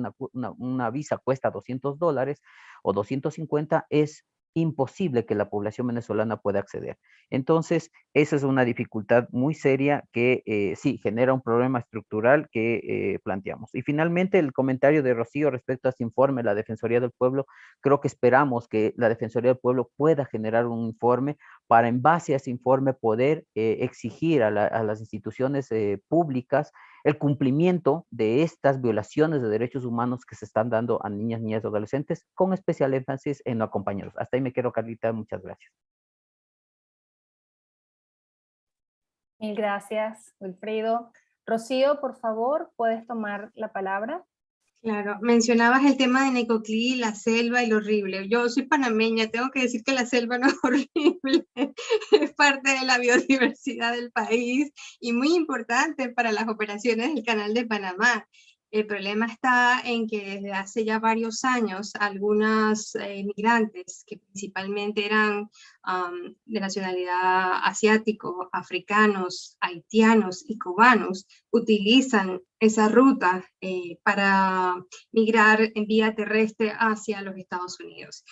una visa cuesta $200 o 250, es imposible que la población venezolana pueda acceder. Entonces, esa es una dificultad muy seria que sí genera un problema estructural que planteamos. Y finalmente, el comentario de Rocío respecto a este informe, la Defensoría del Pueblo, creo que esperamos que la Defensoría del Pueblo pueda generar un informe para, en base a ese informe, poder exigir a las instituciones públicas el cumplimiento de estas violaciones de derechos humanos que se están dando a niñas, niñas y adolescentes, con especial énfasis en no acompañarlos. Hasta ahí me quedo, Carlita. Muchas gracias. Mil gracias, Wilfredo. Rocío, por favor, puedes tomar la palabra. Claro, mencionabas el tema de Necoclí, la selva y lo horrible. Yo soy panameña, tengo que decir que la selva no es horrible, es parte de la biodiversidad del país y muy importante para las operaciones del Canal de Panamá. El problema está en que desde hace ya varios años algunas migrantes, que principalmente eran de nacionalidad asiático, africanos, haitianos y cubanos, utilizan esa ruta para migrar en vía terrestre hacia los Estados Unidos.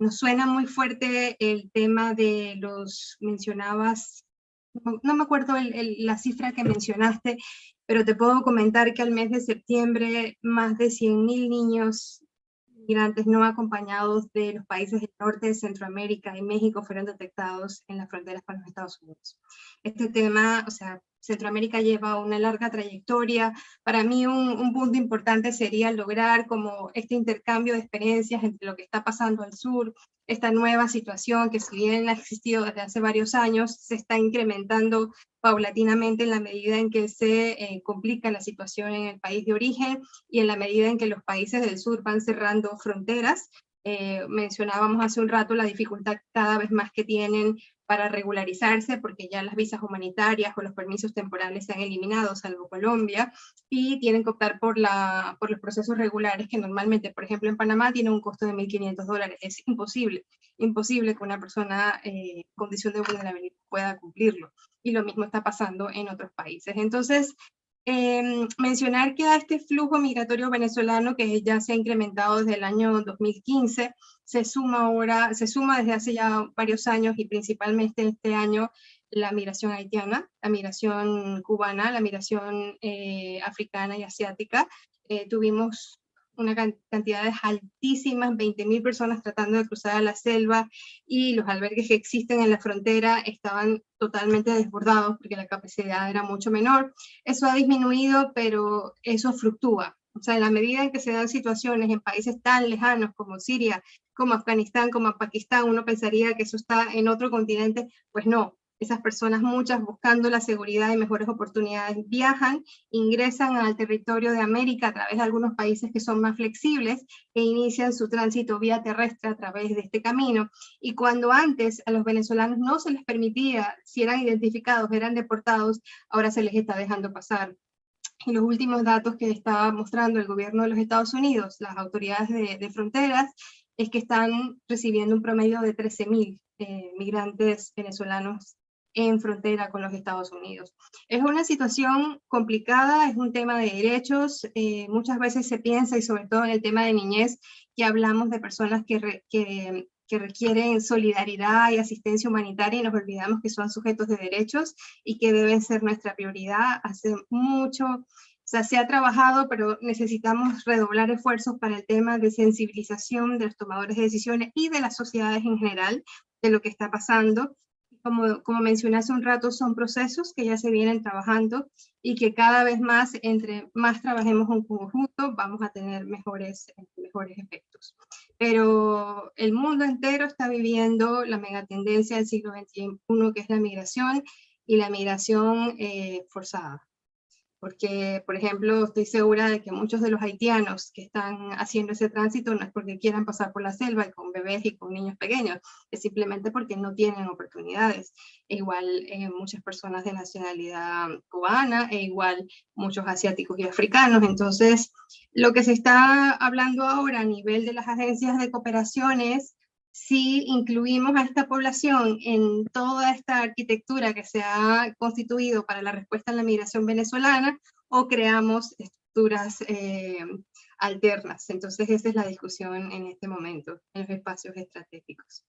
Nos suena muy fuerte el tema de los, mencionabas, no me acuerdo la cifra que mencionaste, pero te puedo comentar que al mes de septiembre más de 100.000 niños migrantes no acompañados de los países del norte de Centroamérica y México fueron detectados en las fronteras con los Estados Unidos. Este tema, o sea, Centroamérica lleva una larga trayectoria. Para mí un punto importante sería lograr como este intercambio de experiencias entre lo que está pasando al sur, esta nueva situación que si bien ha existido desde hace varios años, se está incrementando paulatinamente en la medida en que se complica la situación en el país de origen y en la medida en que los países del sur van cerrando fronteras. Mencionábamos hace un rato la dificultad cada vez más que tienen para regularizarse, porque ya las visas humanitarias o los permisos temporales se han eliminado, salvo Colombia, y tienen que optar por los procesos regulares, que normalmente, por ejemplo, en Panamá tienen un costo de $1.500. Es imposible que una persona en condición de vulnerabilidad pueda cumplirlo. Y lo mismo está pasando en otros países. Entonces, mencionar que a este flujo migratorio venezolano que ya se ha incrementado desde el año 2015, se suma desde hace ya varios años y principalmente este año la migración haitiana, la migración cubana, la migración africana y asiática. Tuvimos una cantidades altísimas, 20.000 personas tratando de cruzar a la selva y los albergues que existen en la frontera estaban totalmente desbordados porque la capacidad era mucho menor. Eso ha disminuido, pero eso fluctúa. O sea, en la medida en que se dan situaciones en países tan lejanos como Siria, como Afganistán, como Pakistán, uno pensaría que eso está en otro continente, pues no. Esas personas, muchas buscando la seguridad y mejores oportunidades, viajan, ingresan al territorio de América a través de algunos países que son más flexibles e inician su tránsito vía terrestre a través de este camino. Y cuando antes a los venezolanos no se les permitía, si eran identificados, eran deportados, ahora se les está dejando pasar. Y los últimos datos que está mostrando el gobierno de los Estados Unidos, las autoridades de fronteras, es que están recibiendo un promedio de 13.000 migrantes venezolanos en frontera con los Estados Unidos. Es una situación complicada, es un tema de derechos, muchas veces se piensa, y sobre todo en el tema de niñez, que hablamos de personas que requieren solidaridad y asistencia humanitaria y nos olvidamos que son sujetos de derechos y que deben ser nuestra prioridad. Hace mucho, o sea, se ha trabajado, pero necesitamos redoblar esfuerzos para el tema de sensibilización de los tomadores de decisiones y de las sociedades en general de lo que está pasando. Como mencioné hace un rato, son procesos que ya se vienen trabajando y que cada vez más, entre más trabajemos en conjunto, vamos a tener mejores efectos. Pero el mundo entero está viviendo la megatendencia del siglo XXI, que es la migración y la migración forzada. porque, por ejemplo, estoy segura de que muchos de los haitianos que están haciendo ese tránsito no es porque quieran pasar por la selva y con bebés y con niños pequeños, es simplemente porque no tienen oportunidades. E igual muchas personas de nacionalidad cubana, e igual muchos asiáticos y africanos. Entonces, lo que se está hablando ahora a nivel de las agencias de cooperación es si incluimos a esta población en toda esta arquitectura que se ha constituido para la respuesta a la migración venezolana, o creamos estructuras alternas. Entonces esa es la discusión en este momento, en los espacios estratégicos.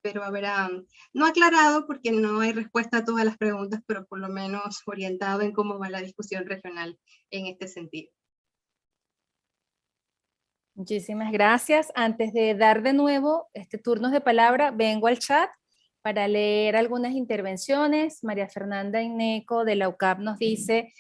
Pero habrá, no aclarado porque no hay respuesta a todas las preguntas, pero por lo menos orientado en cómo va la discusión regional en este sentido. Muchísimas gracias. Antes de dar de nuevo turnos de palabra, vengo al chat para leer algunas intervenciones. María Fernanda Ineco de la UCAP nos dice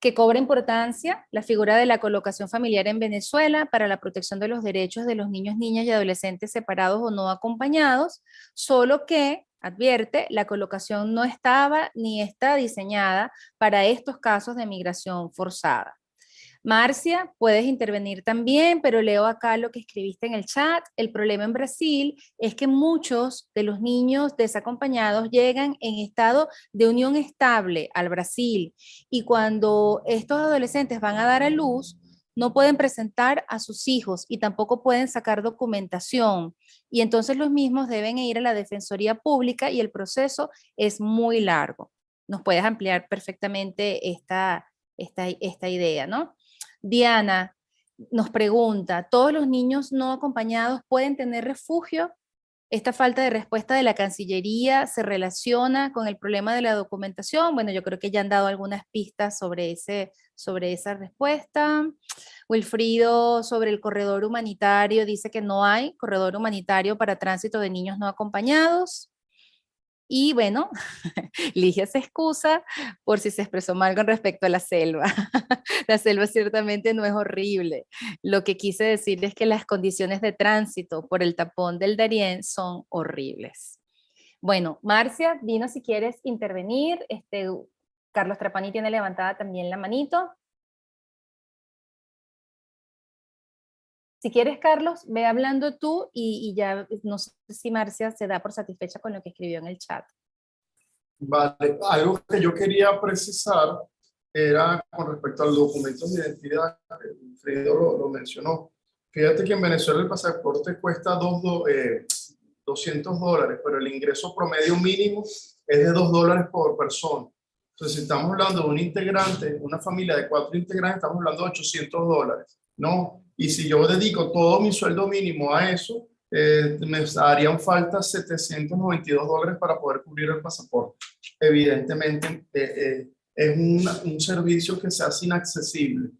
que cobra importancia la figura de la colocación familiar en Venezuela para la protección de los derechos de los niños, niñas y adolescentes separados o no acompañados, solo que, advierte, la colocación no estaba ni está diseñada para estos casos de migración forzada. Marcia, puedes intervenir también, pero leo acá lo que escribiste en el chat. El problema en Brasil es que muchos de los niños desacompañados llegan en estado de unión estable al Brasil, y cuando estos adolescentes van a dar a luz, no pueden presentar a sus hijos y tampoco pueden sacar documentación, y entonces los mismos deben ir a la Defensoría Pública y el proceso es muy largo. Nos puedes ampliar perfectamente esta idea, ¿no? Diana nos pregunta, ¿todos los niños no acompañados pueden tener refugio? ¿Esta falta de respuesta de la Cancillería se relaciona con el problema de la documentación? Bueno, yo creo que ya han dado algunas pistas sobre esa respuesta. Wilfrido, sobre el corredor humanitario, dice que no hay corredor humanitario para tránsito de niños no acompañados. Y bueno, Ligia se excusa por si se expresó mal con respecto a la selva. La selva ciertamente no es horrible. Lo que quise decir es que las condiciones de tránsito por el tapón del Darién son horribles. Bueno, Marcia, dinos si quieres intervenir. Carlos Trapani tiene levantada también la manito. Si quieres, Carlos, ve hablando tú y ya no sé si Marcia se da por satisfecha con lo que escribió en el chat. Vale, algo que yo quería precisar era con respecto a los documentos de identidad, Frido lo mencionó. Fíjate que en Venezuela el pasaporte cuesta $200, pero el ingreso promedio mínimo es de $2 por persona. Entonces, si estamos hablando de un integrante, una familia de 4 integrantes, estamos hablando de $800, ¿no? Y si yo dedico todo mi sueldo mínimo a eso, me harían falta $792 para poder cubrir el pasaporte. Evidentemente, es un servicio que se hace inaccesible.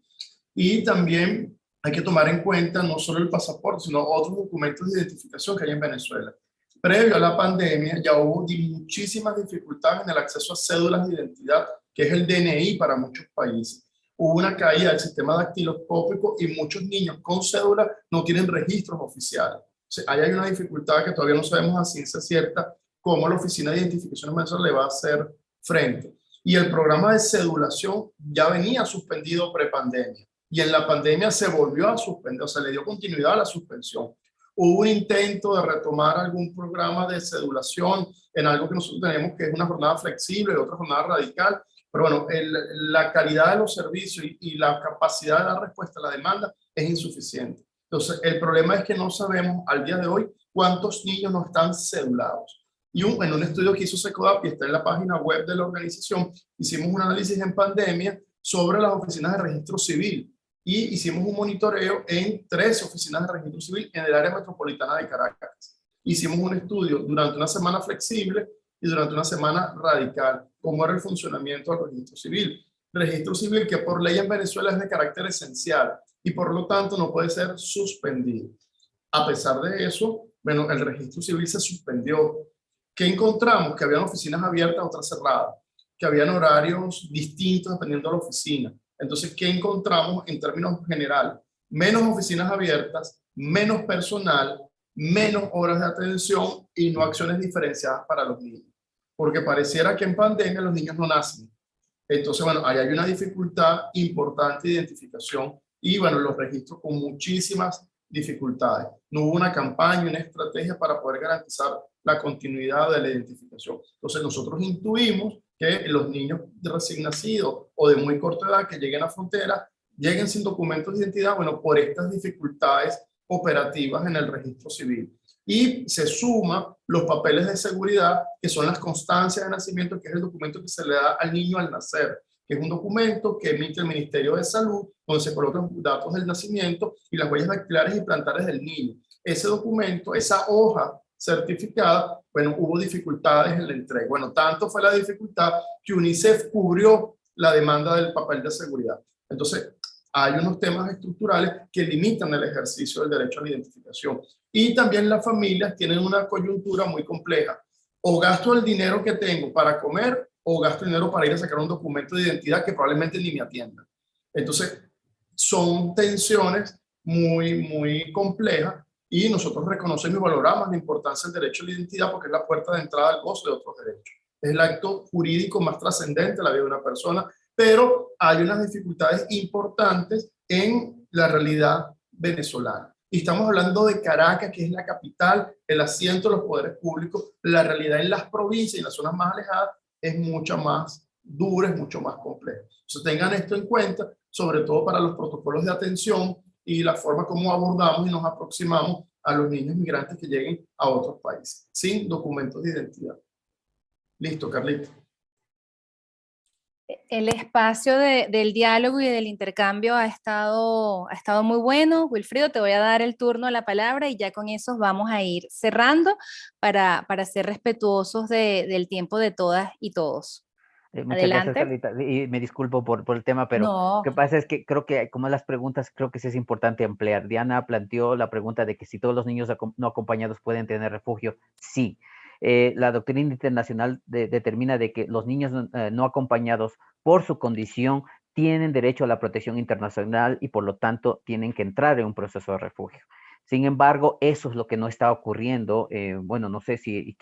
Y también hay que tomar en cuenta no solo el pasaporte, sino otros documentos de identificación que hay en Venezuela. Previo a la pandemia ya hubo muchísimas dificultades en el acceso a cédulas de identidad, que es el DNI para muchos países. Hubo una caída del sistema dactiloscópico y muchos niños con cédula no tienen registros oficiales. O sea, ahí hay una dificultad que todavía no sabemos a ciencia cierta cómo la Oficina de Identificación de Venezuela le va a hacer frente. Y el programa de cedulación ya venía suspendido prepandemia. Y en la pandemia se volvió a suspender, o sea, le dio continuidad a la suspensión. Hubo un intento de retomar algún programa de cedulación en algo que nosotros tenemos, que es una jornada flexible y otra jornada radical. Pero bueno, la calidad de los servicios y la capacidad de dar respuesta a la demanda es insuficiente. Entonces, el problema es que no sabemos al día de hoy cuántos niños no están cedulados. Y en un estudio que hizo Secodap, y está en la página web de la organización, hicimos un análisis en pandemia sobre las oficinas de registro civil. Y hicimos un monitoreo en 13 oficinas de registro civil en el área metropolitana de Caracas. Hicimos un estudio durante una semana flexible y durante una semana radical, cómo era el funcionamiento del registro civil. Registro civil que por ley en Venezuela es de carácter esencial y por lo tanto no puede ser suspendido. A pesar de eso, bueno, el registro civil se suspendió. ¿Qué encontramos? Que habían oficinas abiertas, otras cerradas, que habían horarios distintos dependiendo de la oficina. Entonces, ¿qué encontramos en términos generales? Menos oficinas abiertas, menos personal, menos horas de atención y no acciones diferenciadas para los niños. Porque pareciera que en pandemia los niños no nacen. Entonces, bueno, ahí hay una dificultad importante de identificación y, bueno, los registros con muchísimas dificultades. No hubo una campaña, una estrategia para poder garantizar la continuidad de la identificación. Entonces, nosotros intuimos que los niños recién nacidos o de muy corta edad que lleguen a frontera, lleguen sin documentos de identidad, bueno, por estas dificultades operativas en el registro civil. Y se suma los papeles de seguridad, que son las constancias de nacimiento, que es el documento que se le da al niño al nacer, que es un documento que emite el Ministerio de Salud, donde se colocan datos del nacimiento y las huellas dactilares y plantares del niño. Ese documento, esa hoja certificada, bueno, hubo dificultades en la entrega. Bueno, tanto fue la dificultad que UNICEF cubrió la demanda del papel de seguridad. Entonces, hay unos temas estructurales que limitan el ejercicio del derecho a la identificación. Y también las familias tienen una coyuntura muy compleja. O gasto el dinero que tengo para comer, o gasto el dinero para ir a sacar un documento de identidad que probablemente ni me atienda. Entonces, son tensiones muy complejas y nosotros reconocemos y valoramos la importancia del derecho a la identidad porque es la puerta de entrada al goce de otros derechos. Es el acto jurídico más trascendente de la vida de una persona, pero hay unas dificultades importantes en la realidad venezolana. Y estamos hablando de Caracas, que es la capital, el asiento de los poderes públicos. La realidad en las provincias y en las zonas más alejadas es mucho más dura, es mucho más compleja. Entonces tengan esto en cuenta, sobre todo para los protocolos de atención y la forma como abordamos y nos aproximamos a los niños migrantes que lleguen a otros países, sin documentos de identidad. Listo, Carlita. El espacio del diálogo y del intercambio ha estado muy bueno. Wilfrido, te voy a dar el turno a la palabra y ya con eso vamos a ir cerrando para ser respetuosos del tiempo de todas y todos. Muchas gracias, Adelante. Carlita. Y me disculpo por el tema, pero lo que No, pasa es que creo que como las preguntas, creo que sí es importante ampliar. Diana planteó la pregunta de que si todos los niños no acompañados pueden tener refugio. Sí. La doctrina internacional determina de que los niños no acompañados por su condición tienen derecho a la protección internacional y por lo tanto tienen que entrar en un proceso de refugio. Sin embargo, eso es lo que no está ocurriendo. Bueno, no sé si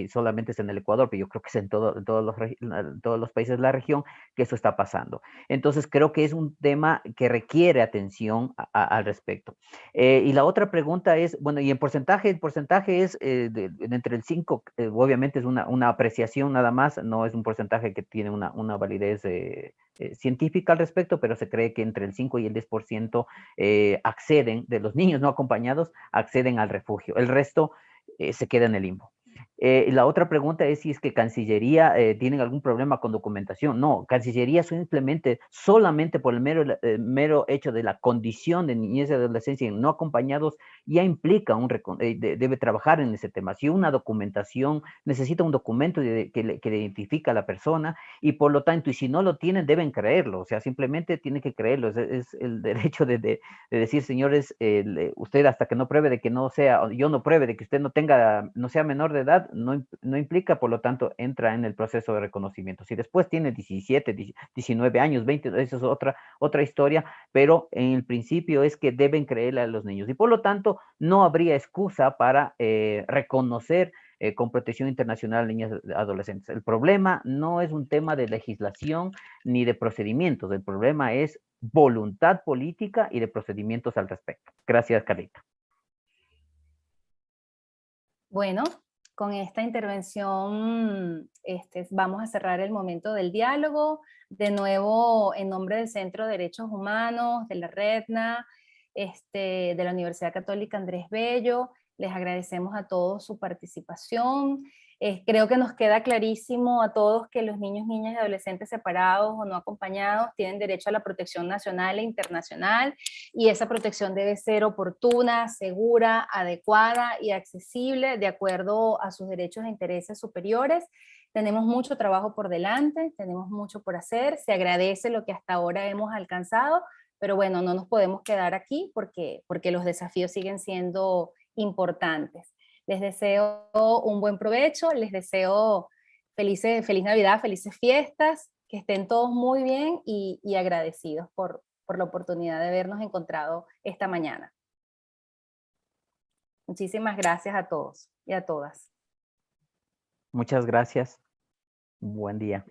solamente es en el Ecuador, pero yo creo que es en todos los países de la región que eso está pasando. Entonces, creo que es un tema que requiere atención al respecto. Y la otra pregunta es, bueno, y en porcentaje, el porcentaje es entre el 5, obviamente es una apreciación nada más, no es un porcentaje que tiene una validez científica al respecto, pero se cree que entre el 5 y el 10% acceden, de los niños no acompañados, acceden al refugio. El resto se queda en el limbo. La otra pregunta es si es que Cancillería tienen algún problema con documentación. No, Cancillería solamente por el mero hecho de la condición de niñez y adolescencia no acompañados, ya implica debe trabajar en ese tema. Si una documentación necesita un documento que identifica a la persona y por lo tanto, y si no lo tienen, deben creerlo. O sea, simplemente tienen que creerlo. Es el derecho de decir, señores, usted hasta que no pruebe de que no sea, yo no pruebe de que usted no sea menor de edad, no implica, por lo tanto, entra en el proceso de reconocimiento. Si después tiene 17, 19 años, 20, eso es otra historia, pero en el principio es que deben creerle a los niños. Y por lo tanto, no habría excusa para reconocer con protección internacional a niñas y adolescentes. El problema no es un tema de legislación ni de procedimientos, el problema es voluntad política y de procedimientos al respecto. Gracias, Carlita. bueno, con esta intervención vamos a cerrar el momento del diálogo. De nuevo, en nombre del Centro de Derechos Humanos, de la REDNA, de la Universidad Católica Andrés Bello, les agradecemos a todos su participación. Creo que nos queda clarísimo a todos que los niños, niñas y adolescentes separados o no acompañados tienen derecho a la protección nacional e internacional, y esa protección debe ser oportuna, segura, adecuada y accesible de acuerdo a sus derechos e intereses superiores. Tenemos mucho trabajo por delante, tenemos mucho por hacer, se agradece lo que hasta ahora hemos alcanzado, pero bueno, no nos podemos quedar aquí porque los desafíos siguen siendo importantes. Les deseo un buen provecho, les deseo feliz Navidad, felices fiestas, que estén todos muy bien y agradecidos por la oportunidad de habernos encontrado esta mañana. Muchísimas gracias a todos y a todas. Muchas gracias. Buen día.